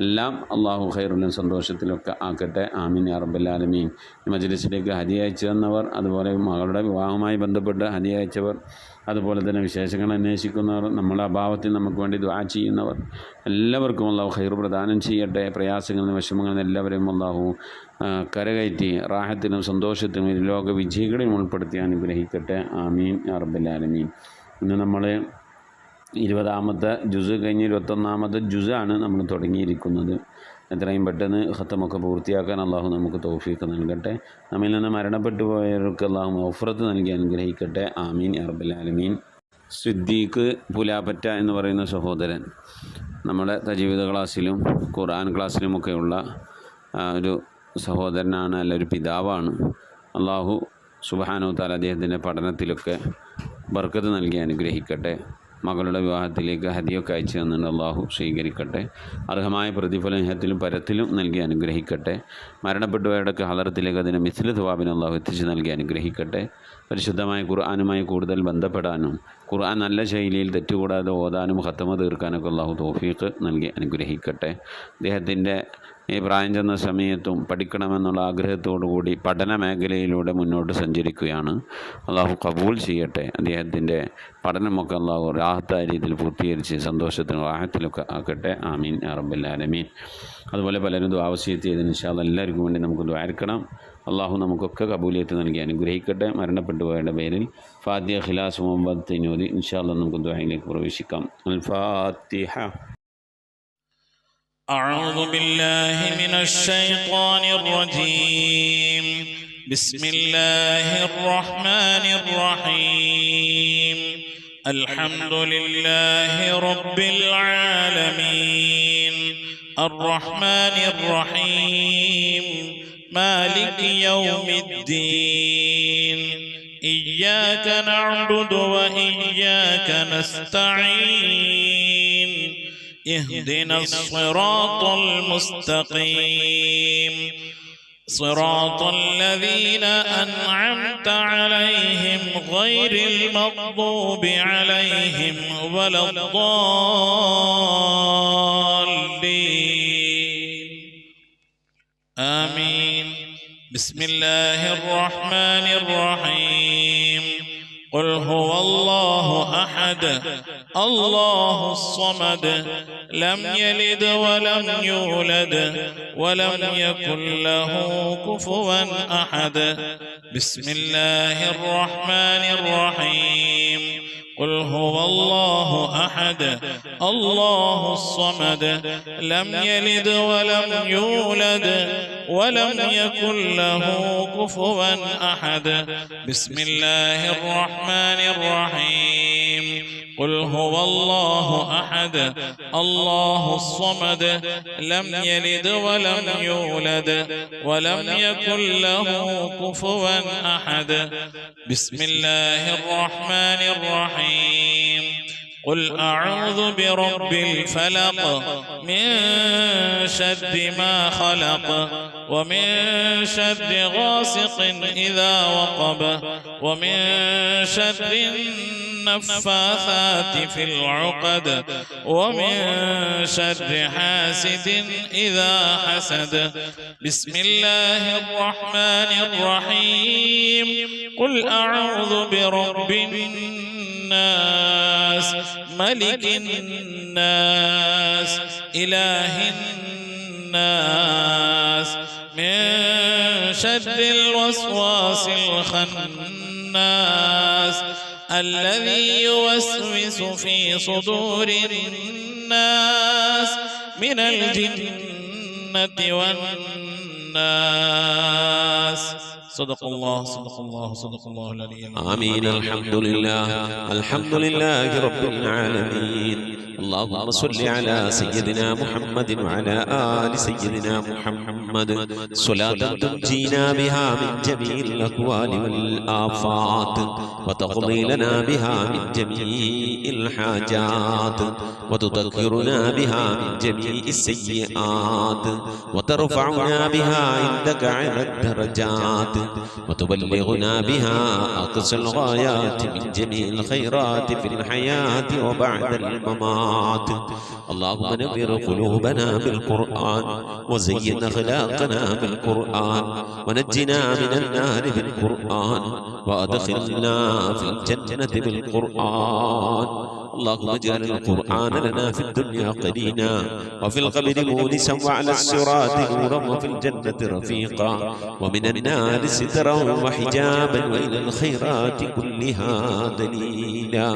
S6: എല്ലാം അള്ളാഹു ഖൈറിലും സന്തോഷത്തിലൊക്കെ ആക്കട്ടെ. ആമീൻ യാ റബ്ബൽ ആലമീൻ. മജ്ലിസിലേക്ക് ഹദിയ അയച്ചു തന്നവർ, അതുപോലെ മകളുടെ വിവാഹവുമായി ബന്ധപ്പെട്ട് ഹദിയ അയച്ചവർ, അതുപോലെ തന്നെ വിശേഷങ്ങൾ അന്വേഷിക്കുന്നവർ, നമ്മളെ അഭാവത്തിൽ നമുക്ക് വേണ്ടി ദുആ ചെയ്യുന്നവർ, എല്ലാവർക്കും അള്ളാഹു ഖൈർ പ്രദാനം ചെയ്യട്ടെ. പ്രയാസങ്ങളിൽ നിന്ന്, വിഷമങ്ങളിൽ നിന്ന് എല്ലാവരെയും അള്ളാഹു കരകയറ്റി റാഹത്തിനും സന്തോഷത്തിനും ലോക വിജയികളെയും ഉൾപ്പെടുത്തി അനുഗ്രഹിക്കട്ടെ. ആമീൻ യാ റബ്ബൽ ആലമീൻ. ഇന്ന് നമ്മൾ 20ാമത്തെ ജുസ് കഴിഞ്ഞ് 21ാമത്തെ ജുസാണ് നമ്മൾ തുടങ്ങിയിരിക്കുന്നത്. എത്രയും പെട്ടെന്ന് ഖത്തമൊക്കെ പൂർത്തിയാക്കാൻ അള്ളാഹു നമുക്ക് തൗഫീഖ് നൽകട്ടെ. നമ്മിൽ നിന്ന് മരണപ്പെട്ടു പോയവർക്ക് അള്ളാഹു മഗ്ഫിറത്ത് നൽകി അനുഗ്രഹിക്കട്ടെ. ആമീൻ യാ റബ്ബൽ ആലമീൻ. സിദ്ദീഖ് പുലാപ്പറ്റ എന്ന് പറയുന്ന സഹോദരൻ നമ്മുടെ തജ്വീദ് ക്ലാസ്സിലും ഖുർആൻ ക്ലാസ്സിലുമൊക്കെയുള്ള ഒരു സഹോദരനാണ്, അല്ല ഒരു പിതാവാണ്. അള്ളാഹു സുബ്ഹാനഹു വ തആല അദ്ദേഹത്തിൻ്റെ പഠനത്തിലൊക്കെ ബർക്കത്ത് നൽകി അനുഗ്രഹിക്കട്ടെ. മകളുടെ വിവാഹത്തിലേക്ക് ഹദിയൊക്കെ അയച്ചു തന്നുണ്ട്. അള്ളാഹു സ്വീകരിക്കട്ടെ. അർഹമായ പ്രതിഫലം ഇഹത്തിലും പരത്തിലും നൽകി അനുഗ്രഹിക്കട്ടെ. മരണപ്പെട്ടുപോയവരുടെയൊക്കെ ഹളറത്തിലേക്ക് അതിന് മിസ്ല തവാബിന് അള്ളാഹു എത്തിച്ച് നൽകി അനുഗ്രഹിക്കട്ടെ. പരിശുദ്ധമായ ഖുർആനുമായി കൂടുതൽ ബന്ധപ്പെടാനും ഖുർആൻ നല്ല ശൈലിയിൽ തെറ്റുകൂടാതെ ഓതാനും ഖത്തമ തീർക്കാനൊക്കെ അള്ളാഹു തൗഫീഖ് നൽകി അനുഗ്രഹിക്കട്ടെ. അദ്ദേഹത്തിൻ്റെ ഈ പ്രായം ചെന്ന സമയത്തും പഠിക്കണമെന്നുള്ള ആഗ്രഹത്തോടു കൂടി പഠന മേഖലയിലൂടെ മുന്നോട്ട് സഞ്ചരിക്കുകയാണ്. അള്ളാഹു കബൂൽ ചെയ്യട്ടെ. അദ്ദേഹത്തിൻ്റെ പഠനമൊക്കെ അള്ളാഹു റാഹത്തായ രീതിയിൽ പൂർത്തീകരിച്ച് സന്തോഷത്തിനും റാഹത്തിലൊക്കെ ആക്കട്ടെ. ആമീൻ യാ റബ്ബൽ ആലമീൻ. അതുപോലെ പലരും ദുആ വസിയത്ത് ചെയ്തതിന് ഇൻഷാ അല്ലാഹ് എല്ലാവർക്കും വേണ്ടി നമുക്ക് ദുആർക്കണം. അള്ളാഹു നമുക്കൊക്കെ കബൂലിയത്ത് നൽകി അനുഗ്രഹിക്കട്ടെ. മരണപ്പെട്ടു പോയവരുടെ പേരിൽ ഫാത്തിഹ, ഖിലാസ്, മുഹമ്മദ് തിനൂദി ഇൻഷാ അല്ലാഹ് നമുക്ക് ദുആയിലേക്ക് പ്രവേശിക്കാം. അൽ ഫാത്തിഹ.
S7: أعوذ بالله من الشيطان الرجيم. بسم الله الرحمن الرحيم. الحمد لله رب العالمين الرحمن الرحيم مالك يوم الدين إياك نعبد وإياك نستعين اهدنا الصراط المستقيم صراط الذين أنعمت عليهم غير المغضوب عليهم ولا الضالين آمين. بسم الله الرحمن الرحيم. قل هو الله أحد الله الصمد لم يلد ولم يولد ولم يكن له كفوا أحد. بسم الله الرحمن الرحيم. قل هو الله أحد الله الصمد لم يلد ولم يولد ولم يكن له كفوا أحد. بسم الله الرحمن الرحيم. قل هو الله أحد الله الصمد لم يلد ولم يولد ولم يكن له كفوا أحد. بسم الله الرحمن الرحيم. قل أعوذ برب الفلق من شر ما خلق ومن شر غاسق إذا وقب ومن شر النفاثات في العقد ومن شر حاسد إذا حسد. بسم الله الرحمن الرحيم. قل أعوذ برب الناس ملك الناس إله الناس من شر الوسواس الخناس الذي يوسوس في صدور الناس من الجنة والناس. صدق الله صدق الله صدق الله العلي العظيم.
S3: آمين. الحمد لله رب العالمين. اللهم صل على سيدنا محمد وعلى آل سيدنا محمد صلاة تنجينا بها من جميع الأهوال والآفات وتقضي لنا بها من جميع الحاجات وتذكرنا بها من جميع السيئات وترفعنا بها عندك على الدرجات وتبلغنا بها أقصى الغايات من جميع الخيرات في الحياة وبعد الممات. اللهم نبر قلوبنا بالقرآن وزين أخلاقنا بالقرآن ونجنا من النار بالقرآن وأدخلنا في الجنة بالقرآن. اللهم اجعل القرآن لنا في الدنيا قرينا وفي القبر مونسا وعلى الصراط نورا وفي الجنة رفيقا ومن النار سترا وحجابا وإلى الخيرات كلها دليلا.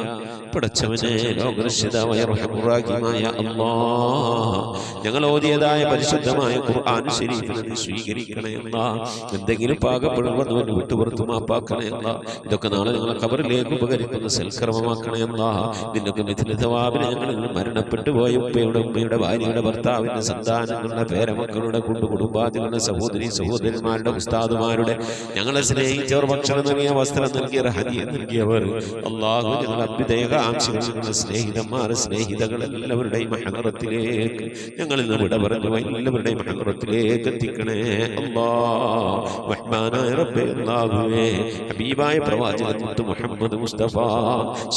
S3: പടച്ചവനെ ലോകരക്ഷിതാവായ റഹ്മാനായ അല്ലാഹ്, ഞങ്ങൾ ഓതിയതായ പരിശുദ്ധമായ ഖുർആൻ ശരീഫിനെ നീ സ്വീകരിക്കണേ അല്ലാഹ്. എന്തെങ്കിലും പാകപ്പെടുമ്പോൾ വിട്ടുപുറത്തു മാപ്പാക്കണേ അല്ലാഹ്. ഇതൊക്കെ നാളെ ഞങ്ങളെ ഖബറിലേക്ക് ഉപകരിക്കുന്ന സൽക്കർമ്മമാക്കണേ അല്ലാഹ്. നിന്നൊക്കെ മിഥിലതവാബിനെ ഞങ്ങൾ മരണപ്പെട്ടു പോയ ഉപ്പയുടെ ഉമ്മയുടെ ഭാര്യയുടെ ഭർത്താവിന്റെ സന്താനങ്ങളുടെ പേരമക്കളുടെ കുടുംബാദികളുടെ സഹോദരി സഹോദരന്മാരുടെ ഉസ്താദുമാരുടെ ഞങ്ങളെ സ്നേഹിച്ചവർ ഭക്ഷണം നൽകിയ വസ്ത്രം നൽകിയവർ ഹദിയ നൽകിയവർ അല്ലാഹു ഞങ്ങളുടെ അഭ്യുദയകാംക്ഷികൾ ഞങ്ങളുടെ സ്നേഹിതന്മാർ സ്നേഹിതകൾ എല്ലാവരുടെയും ഹദറത്തിലേക്ക് ഞങ്ങൾ ഇന്ന് വിട പറഞ്ഞു എല്ലാവരുടെയും ഹദറത്തിലേക്ക് എത്തിക്കണേ അല്ലാഹ് റഹ്മാനായ റബ്ബേ അല്ലാഹുവേ ഹബീബായ പ്രവാചകൻ മുഹമ്മദ് മുസ്തഫ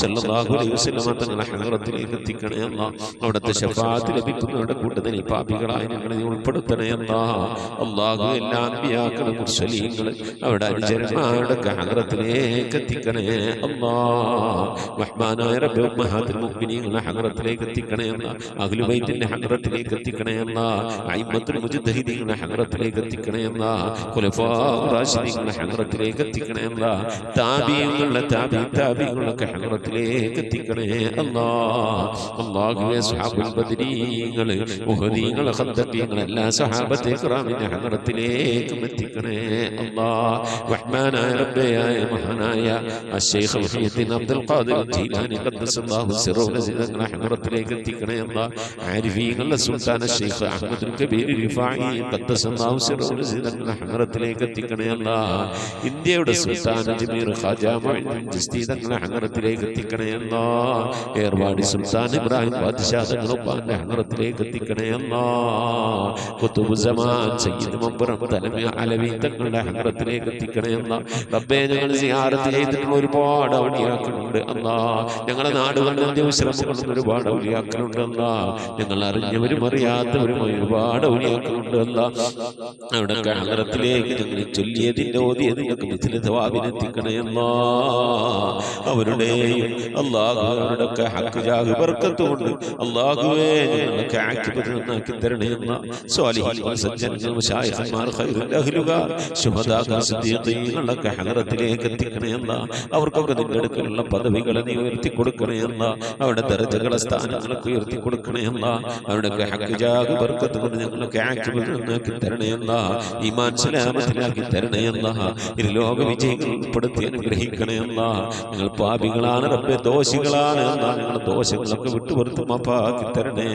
S3: സല്ലല്ലാഹു അലൈഹി വസല്ലം തങ്ങളുടെ ഹദറത്തിലേക്ക് എത്തിക്കണേ അല്ലാഹ് അവിടുത്തെ ശഫാഅത്ത് ലഭിക്കുന്നവരുടെ കൂട്ടത്തിൽ പാപികളായ ഞങ്ങളെ ഉൾപ്പെടുത്തണേ അല്ലാഹു എല്ലാ അൻബിയാക്കളും മുർസലീങ്ങളും അവരുടെ അനുചരന്മാരുടെ ഹദറത്തിലേക്ക് എത്തിക്കണേ അല്ലാഹ് റഹ്മാനായ റബ്ബേ ഉമ്മഹാത്തുൽ മുഅ്മിനീങ്ങളുടെ ഹദറത്തിലേക്ക് എത്തിക്കണേ അല്ലാഹ് അഹ്ലു ബൈത്തിന്റെ ഹദറത്തിലേക്ക് എത്തിക്കണേ അല്ലാഹ് അയിമ്മത്തുൽ മുജ്തഹിദീങ്ങളുടെ ഹദറത്തിലേക്ക് എത്തിക്കണേ അല്ലാഹ് ഖുലഫാഉർ റാഷിദീങ്ങളുടെ ഹദറത്തിലേക്ക് എത്തിക്കണേ അല്ലാഹ് താബീങ്ങളുടെ താബീങ്ങളുടെ ഹദറത്തിലേക്ക് എത്തിക്കണേ അല്ലാഹ് അല്ലാഹുവേ സ്വഹാബുൽ ബദരീങ്ങൾ ഉഹദീങ്ങൾ ഖദ്ദീങ്ങൾ എല്ലാ സ്വഹാബത്തെ കിറാമിന്റെ ഹദറത്തിലേക്ക് എത്തിക്കണേ അല്ലാഹ് റഹ്മാനായ റബ്ബേ മഹാനായ അശ്ശൈഖ് മുഹയ്യിദ്ദീൻ അബ്ദുൽ ഖാദിർ ജീലാനി ഖദ്ദസല്ലാഹു സിറഹു തങ്ങളുടെ ഹദറത്തിലേക്ക് എത്തിക്കണേ അല്ലാഹ് ആരിഫീങ്ങളുടെ സുൽത്താൻ അശ്ശൈഖ് അഹ്മദുൽ കബീർ റിഫായി ഖദ്ദസല്ലാഹു സിറഹു തങ്ങളുടെ ഹദറത്തിലേക്ക് എത്തിക്കണേ അല്ലാഹ് ഇന്ത്യയുടെ സുൽത്താൻ അജ്മീർ ഖാജ മുഈൻ ചിസ്തി തങ്ങളുടെ ഹദറത്തിലേക്ക് എത്തിക്കണേ അല്ലാഹ് ഏർവാടി സുൽത്താൻ ഇബ്രാഹിം ബാദ്ശാ തങ്ങളുടെ ഹദറത്തിലേക്ക് എത്തിക്കണേ അല്ലാഹ് ഖുതുബ് സമാൻ സയ്യിദ് മബ്റം തലമി അലവി തങ്ങളുടെ ഹദറത്തിലേക്ക് എത്തിക്കണേ അല്ലാഹ് റബ്ബേ ഞങ്ങൾ സിയാറത്ത് ചെയ്തിട്ടുള്ള ഒരുപാട് ഔലിയാക്കളുണ്ട് അല്ലാഹ് ഞങ്ങളുടെ നാടുകളിൽ വിശ്രമങ്ങളുള്ള ഒരുപാട് ഔലിയാക്കളുണ്ട് അല്ലാഹ് ഞങ്ങൾ അറിഞ്ഞവരും അറിയാത്തവരുമായ ഒരുപാട് ഔലിയാക്കളുണ്ട് അല്ലാഹ് അവിടൊക്കെ ഹദറത്തിലേക്ക് ഞങ്ങൾ ചൊല്ലിയതിന്റെ ഓതിയതിനൊക്കെ മിഥില തവാബിനെത്തിക്കണേ അല്ലാഹ് അവരുടെയും അല്ലാഹു അവരുടെയൊക്കെ ഹക്ക് ജാഹ് ബർക്കത്ത് കൊണ്ട് അല്ലാഹുവേ ഞങ്ങളൊക്കെ ആക്കിബത്ത് നന്നാക്കി തരണേ അല്ലാഹ് സ്വാലിഹീൻ സജ്ജനങ്ങൾ മശായിഖന്മാർ ഖൈറുൽ അഹ്ലുകാർ ശുഹദാ സിദ്ദീഖീങ്ങളൊക്കെ ഹദറത്തിലേക്ക് എത്തിക്കണേ അല്ലാഹ് അവർക്കൊക്കെ നിന്റെ അടുക്കലുള്ള പദവികളെ നീ ഉയർത്തി കൊടുക്കണേ അല്ലാഹ് അവരുടെ ദർജകളെ സ്ഥാനങ്ങളൊക്കെ ഉയർത്തി കൊടുക്കണേ അല്ലാഹ് അവരുടെയൊക്കെ ഹക്ക് ജാഹ് ബർക്കത്ത് കൊണ്ട് ഞങ്ങളൊക്കെ ആക്കിബത്ത് നന്നാക്കി തരണേ അല്ലാഹ് ഈമാൻ സലാമത്തിലാക്കി തരണേ അല്ലാഹ് ഇരുലോക വിജയികൾ ഉൾപ്പെടുത്തി അനുഗ്രഹിക്കണേ അല്ലാഹ് ഞങ്ങൾ പാപികളാണ് റബ്ബേ ദോഷികളാണ് അല്ലാഹ് ഞങ്ങളുടെ ദോഷങ്ങളൊക്കെ വിട്ടുപുറത്ത് മാപ്പാക്കി തരണേ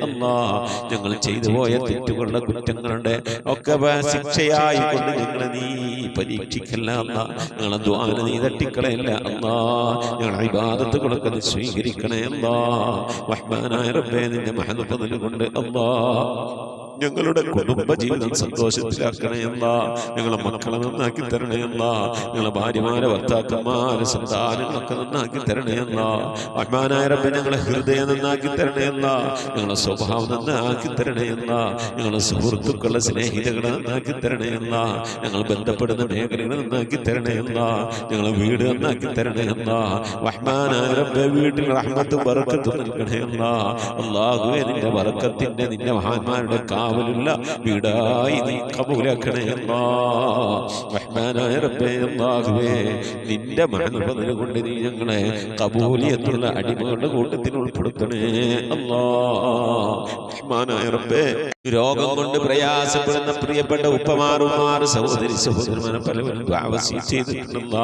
S3: അല്ലാഹ് ഞങ്ങൾ ചെയ്തു പോയ തെറ്റുകളുടെ കുറ്റങ്ങളുടെ ഒക്കെ ശിക്ഷയായി കൊണ്ട് ഞങ്ങളെ നീ പരീക്ഷിക്കല്ല അല്ലാഹ് ഞങ്ങളെ ദുആനെ നീ തട്ടിക്കളയല്ല അല്ലാഹ് ഞങ്ങളുടെ ഇബാദത്തുകളൊക്കെ നീ സ്വീകരിക്കണേ അല്ലാഹ് റഹ്മാനായ റബ്ബേ നിന്റെ മഹദ് ഫദ്ൽ കൊണ്ട് അല്ലാഹ് ഞങ്ങളുടെ കുടുംബ ജീവിതം സന്തോഷത്തിലാക്കണേ അല്ലാഹ് ഞങ്ങളെ മക്കളെ നന്നാക്കി തരണേ അല്ലാഹ് ഞങ്ങളെ ഭാര്യമാരെ ഭർത്താക്കന്മാരെ സന്താനങ്ങളൊക്കെ നന്നാക്കി തരണേ അല്ലാഹ് റഹ്മാനായ റബ്ബേ ഞങ്ങളെ ഹൃദയം നന്നാക്കി തരണേ അല്ലാഹ് ഞങ്ങളെ സ്വഭാവം നന്നാക്കി തരണേ അല്ലാഹ് ഞങ്ങളെ സുഹൃത്തുക്കളെ സ്നേഹിതകളെ നന്നാക്കി തരണേ അല്ലാഹ് ഞങ്ങൾ ബന്ധപ്പെടുന്ന മേഖലകളെ നന്നാക്കി തരണേ അല്ലാഹ് ഞങ്ങളെ വീട് നന്നാക്കി തരണേ അല്ലാഹ് റഹ്മാനായ റബ്ബേ വീട്ടിൽ റഹ്മത്തും ബറക്കത്തും നൽകണേ അല്ലാഹ് അല്ലാഹുവേ നിന്റെ ബറക്കത്തിന്റെ നിന്റെ മഹാന്മാരുടെ കാവലുള്ള വീടായി നീ കബൂലാക്കണേ അല്ലാഹ് റഹ്മാനായ റബ്ബേ അല്ലാഹുവേ നിന്റെ മഹദ് കൊണ്ട് നീ ഞങ്ങളെ കബൂലിയത്തുള്ള അടിമകളുടെ കൂട്ടത്തിൽ ഉൾപ്പെടുത്തണേ അല്ലാഹ് റഹ്മാനായ റബ്ബേ രോഗം കൊണ്ട് പ്രയാസപ്പെടുന്ന പ്രിയപ്പെട്ട ഉപ്പമാറുമാർ സഹോദരി സഹോദരന്മാരെ പലവരും ചെയ്തിട്ടുള്ള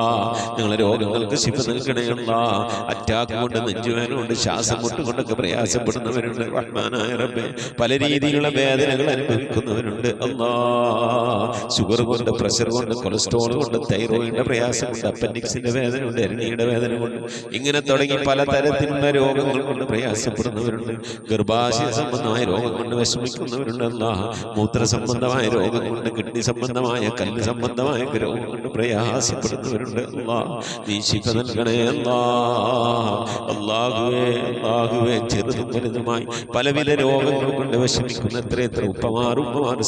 S3: ഞങ്ങളെ രോഗങ്ങൾക്ക് ശിഫ നൽകണേ അല്ലാഹ് അറ്റാക്ക് കൊണ്ട് നെഞ്ചുവേദന കൊണ്ട് ശ്വാസം മുട്ടുകൊണ്ടൊക്കെ പ്രയാസപ്പെടുന്നവരുണ്ട് റഹ്മാനായ റബ്ബേ പല രീതിയിലുള്ള വേദനകൾ അനുഭവിക്കുന്നവരുണ്ട് അല്ലാഹ് ഷുഗർ കൊണ്ട് പ്രഷർ കൊണ്ട് കൊളസ്ട്രോൾ കൊണ്ട് തൈറോയിഡിന്റെ പ്രയാസം കൊണ്ട് അപ്പൻഡിക്സിന്റെ വേദന കൊണ്ട് എരണിയുടെ വേദന കൊണ്ട് ഇങ്ങനെ തുടങ്ങി പലതരത്തിലുള്ള രോഗങ്ങൾ കൊണ്ട് പ്രയാസപ്പെടുന്നവരുണ്ട് ഗർഭാശയ സംബന്ധമായ രോഗം കൊണ്ട് വിഷമിക്കുന്നവരുണ്ട് അല്ലാഹ് മൂത്ര സംബന്ധമായ രോഗം കൊണ്ട് കിഡ്നി സംബന്ധമായ കല്ല് സംബന്ധമായ രോഗം കൊണ്ട് പ്രയാസപ്പെടുന്നവരുണ്ട് അല്ലാഹ് നീ ശിഫ നൽകണേ അല്ലാഹ് അല്ലാഹുവേ അല്ലാഹുവേ ചെറുതും വലുതുമായി പലവിധ രോഗങ്ങൾ കൊണ്ട് വിഷമിക്കുന്ന എത്ര ഉപ്പമാർ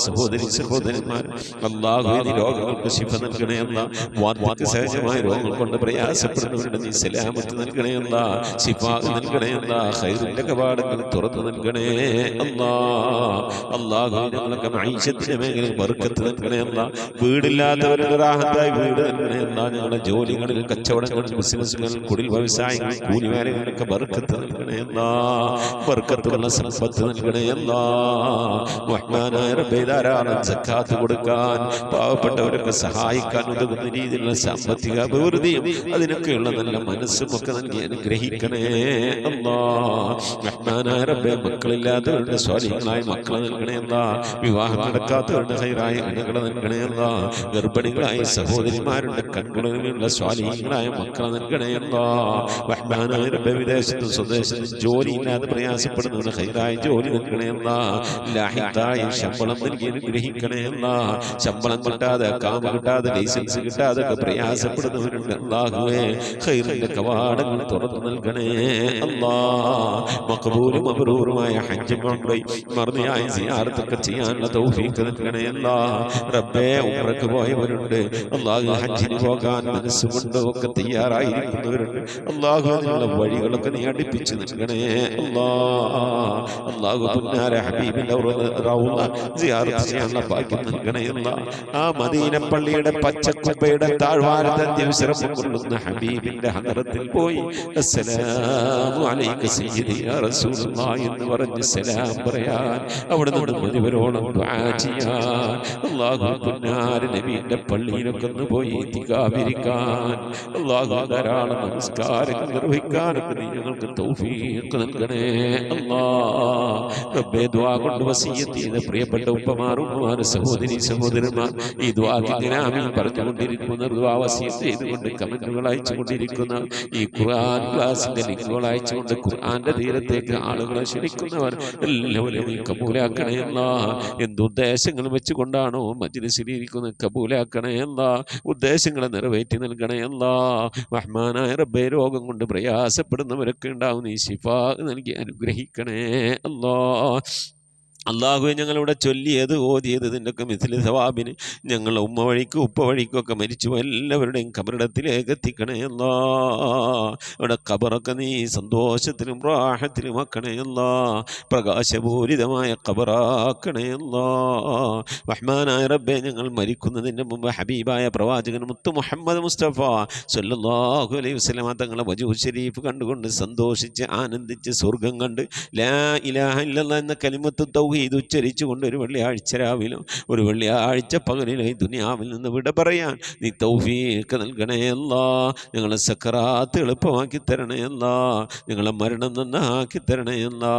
S3: സഹോദരി സഹോദരന്മാർ അല്ലാഹുവേ നീ രോഗങ്ങൾക്ക് ശിഫ നൽകണേ അല്ലാഹ് വാർദ്ധക്യ സഹജമായ രോഗങ്ങൾ കൊണ്ട് പ്രയാസപ്പെടുന്നവരുടെ നീ സലാമത്ത് നൽകണേ അല്ലാഹ് ശിഫാ നൽകണേ അല്ലാഹ് ഖൈറിന്റെ കവാടങ്ങൾ തുറന്നു നൽകണേ അല്ലാഹ് അല്ലാഹുവേ ഞങ്ങളൊക്കെ മഈശത്തിന്റെ മേഖലയിൽ ബർക്കത്ത് നൽകണേ അല്ലാഹ് വീടില്ലാത്തവർക്ക് റാഹത്തായി വീട് നൽകണേ അല്ലാഹ് ഞങ്ങളുടെ ജോലികളിൽ കച്ചവടങ്ങളിൽ ബിസിനസ്സുകളിൽ കുടിൽ വ്യവസായങ്ങൾ കൂലിവേലകളിലൊക്കെ ബർക്കത്ത് നൽകണേ അല്ലാഹ് ബർക്കത്തുള്ള സമ്പത്ത് നൽകണേ അല്ലാഹ് റഹ്മാനായ റബ്ബേ ധാരാളം സക്കാത്ത് കൊടുക്കാൻ, പാവപ്പെട്ടവരൊക്കെ സഹായിക്കാൻ ഉതകുന്ന രീതിയിലുള്ള സാമ്പത്തിക അഭിവൃദ്ധിയും അതിനൊക്കെയുള്ള നല്ല മനസ്സും ഒക്കെ നൽകി അനുഗ്രഹിക്കണേ അല്ലാ. റഹ്മാനായ റബ്ബേ മക്കളില്ലാത്തവരുടെ സ്വാലിഹീങ്ങളായ മക്കളെ നൽകണേ അല്ലാ. വിവാഹം നടക്കാത്തവരുടെ ഹൈറായ ഇണകളെ നൽകണേ അല്ലാ. ഗർഭിണികളായ സഹോദരിമാരുടെ കൺകുളിലുള്ള സ്വാലിഹീങ്ങളായ മക്കളെ നൽകണേ അല്ലാ. റഹ്മാനായ റബ്ബേ വിദേശത്തും സ്വദേശത്തും ജോലിയില്ലാതെ പ്രയാസപ്പെടുന്നവരുടെ ഹൈറായ ജോലി നൽകണേ അല്ലാ. ലാഹിത്തായ ശമ്പളം നൽകി അനുഗ്രഹിക്കണേ അല്ലാ. ശമ്പളം കിട്ടാതെ, കാമ കിട്ടാതെ, ലൈസൻസ് കിട്ടാതെ ഒക്കെ പ്രയാസപ്പെടുന്നവരുണ്ട്. അല്ലാഹുവേ ഖൈറിന്റെ കവാടങ്ങൾ തുറന്നു നൽകണേ അല്ലാ. മഖബൂലും മബ്റൂറുമായ ഹജ്ജ് ഉംറയും മർദിയായ സിയാറത്തൊക്കെ ചെയ്യാനുള്ള തൗഫീഖ് നൽകണേ അല്ലാ. റബ്ബേ ഉംറക്ക് പോയവരുണ്ട്, അല്ലാഹു ഹജ്ജിന് പോകാൻ മനസ്സുകൊണ്ട് ഒക്കെ തയ്യാറായിരിക്കുന്നവരുണ്ട്. അല്ലാഹു അതിനുള്ള വഴികളൊക്കെ നീ അടുപ്പിച്ച് നൽകണേ അല്ലാ. അല്ലാഹു പുന്നാര ഹബീബിന്റെ റൗള സിയാറത്ത് ചെയ്യാനുള്ള ഭാഗ്യം നൽകണേ അല്ലാ. ആ മദീന പള്ളിയുടെ പച്ചക്കുബയുടെ താഴ്വാരത്തെ ദിവസം കൊള്ളുന്ന ഹബീബിന്റെ ഹദറത്തിൽ പോയി അസ്സലാമു അലൈക സയ്യിദി യാ റസൂലുള്ളാഹി എന്ന് പറഞ്ഞ് സലാം പറയാൻ, അവിടെ നിന്ന് മുഴുവനോളം ദുആ ചെയ്യാൻ, അല്ലാഹു പുന്നാര നബിയുടെ പള്ളിയിലൊക്കെ ഒന്ന് പോയി ഇത്തികാഫിരിക്കാൻ, അല്ലാഹു ധാരാളം നമസ്കാരങ്ങൾ നിർവഹിക്കാനൊക്കെ നീ ഞങ്ങൾക്ക് തൗഫീഖ് നൽകണേ അല്ലാ. റബ്ബേ ദുആ കൊണ്ട് വസിയ്യത്ത് ചെയ്ത പ്രിയപ്പെട്ട ഉപ്പമാർ, ഉമ്മമാർ, സഹോദരി സഹോദരന്മാർ, ഈ ദുആക്ക് ഇങ്ങനെ ആമീൻ പറഞ്ഞുകൊണ്ടിരിക്കുന്ന, ദുആ വസിയ്യത്ത് ചെയ്തുകൊണ്ട് കമന്റുകൾ അയച്ചുകൊണ്ടിരിക്കുന്ന, ഈ ഖുർആൻ ക്ലാസിന്റെ ലിങ്കുകൾ അയച്ചുകൊണ്ട് ഖുർആന്റെ തീരത്തേക്ക് ആളുകളെ ക്ഷണിക്കുന്നവർ എല്ലാവരും നീ കബൂലാക്കണേ അല്ലാ. എന്തുദ്ദേശങ്ങൾ വെച്ചുകൊണ്ടാണോ മജ്ലിസിലിരിക്കുന്നത് കബൂലാക്കണേ അല്ലാ. ഉദ്ദേശങ്ങളെ നിറവേറ്റി നൽകണേ അല്ലാ. റഹ്മാനായ റബ്ബേ രോഗം കൊണ്ട് പ്രയാസപ്പെടുന്നവരൊക്കെ ഉണ്ടാവും, നീ ശിഫാ നൽകി അനുഗ്രഹിക്കണേ അല്ലാ. അള്ളാഹുവെ ഞങ്ങളിവിടെ ചൊല്ലിയത് ഓതിയത് ഇതിൻ്റെയൊക്കെ മിഥിലി സവാബിന് ഞങ്ങൾ ഉമ്മ വഴിക്കും ഉപ്പ വഴിക്കും ഒക്കെ മരിച്ചു എല്ലാവരുടെയും ഖബറിടത്തിലേക്ക് എത്തിക്കണേ അല്ലാ. ഇവിടെ ഖബറൊക്കെ നീ സന്തോഷത്തിലും റാഹത്തിലും ആക്കണേ അല്ലാ. പ്രകാശപൂരിതമായ ഖബറാക്കണേ അല്ലാ. റഹ്മാനായ റബ്ബേ ഞങ്ങൾ മരിക്കുന്നതിൻ്റെ മുമ്പ് ഹബീബായ പ്രവാചകൻ മുത്ത് മുഹമ്മദ് മുസ്തഫ സല്ലല്ലാഹു അലൈഹി വസല്ലം തങ്ങളെ വജൂഹ് ശരീഫ് കണ്ടുകൊണ്ട് സന്തോഷിച്ച് ആനന്ദിച്ച് സ്വർഗം കണ്ട് ലാ ഇലാഹ ഇല്ലല്ലാഹ് എന്ന കലിമത്ത് തൗഹീദ് ഉച്ചരിച്ചുകൊണ്ട് ഒരു വെള്ളിയാഴ്ച രാവിലും ഒരു വെള്ളിയാഴ്ച പകലിലും ഈ ദുനിയാവിൽ നിന്ന് വിട പറയാൻ നീ തൗഫീഖ് നൽകണേ അല്ലാ. ഞങ്ങളെ സക്കറാത്ത് എളുപ്പമാക്കി തരണേ അല്ലാ. ഞങ്ങളെ മരണം നന്നാക്കി തരണേ അല്ലാ.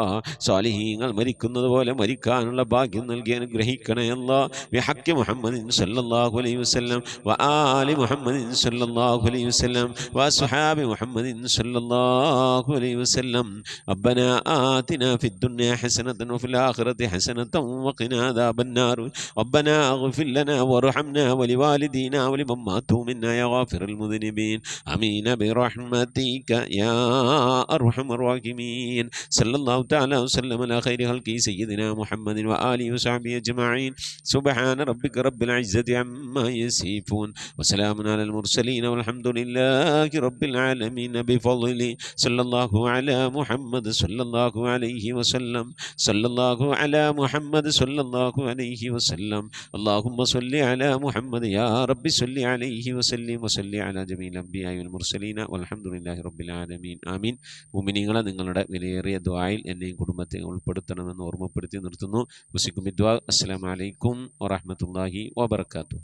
S3: സ്വാലിഹീങ്ങൾ മരിക്കുന്നത് പോലെ മരിക്കാനുള്ള ഭാഗ്യം നൽകി അനുഗ്രഹിക്കണേ അല്ലാ. ബിഹഖി മുഹമ്മദിൻ സല്ലല്ലാഹു അലൈഹി വസല്ലം വആലി മുഹമ്മദിൻ സല്ലല്ലാഹു അലൈഹി വസല്ലം വഅസ്ഹാബി മുഹമ്മദിൻ സല്ലല്ലാഹു അലൈഹി വസല്ലം. റബ്ബനാ ആതിനാ ഫിദ് ദുനിയാ ഹസനതൻ വഫിൽ ആഖിറതി حسنة وقنا عذاب النار ربنا اغفر لنا وارحمنا ولوالدينا ولمن ماتوا منا يا غافر المذنبين آمين برحمتك يا أرحم الراحمين صلى الله تعالى وسلم على خير خلقه سيدنا محمد وآله وصحبه أجمعين سبحان ربك رب العزة عما يصفون وسلام على المرسلين والحمد لله رب العالمين بفضله صلى الله على محمد صلى الله عليه وسلم صلى الله على محمد صلى الله عليه وسلم اللهم صل على محمد يا رب صل عليه وسلم وصل على جميع الأنبياء والمرسلين والحمد لله رب العالمين آمين. മുഅ്മിനീങ്ങളെ നിങ്ങളുടെ വിലയേറിയ ദുആയിൽ എന്നെയും കുടുംബത്തെ ഉൾപ്പെടുത്തണമെന്ന് ഓർമ്മപ്പെടുത്തി നിർത്തുന്നു. വസിക്കും ദുആ. അസ്സലാമു അലൈക്കും വറഹ്മത്തുള്ളാഹി വബറകാതുഹു.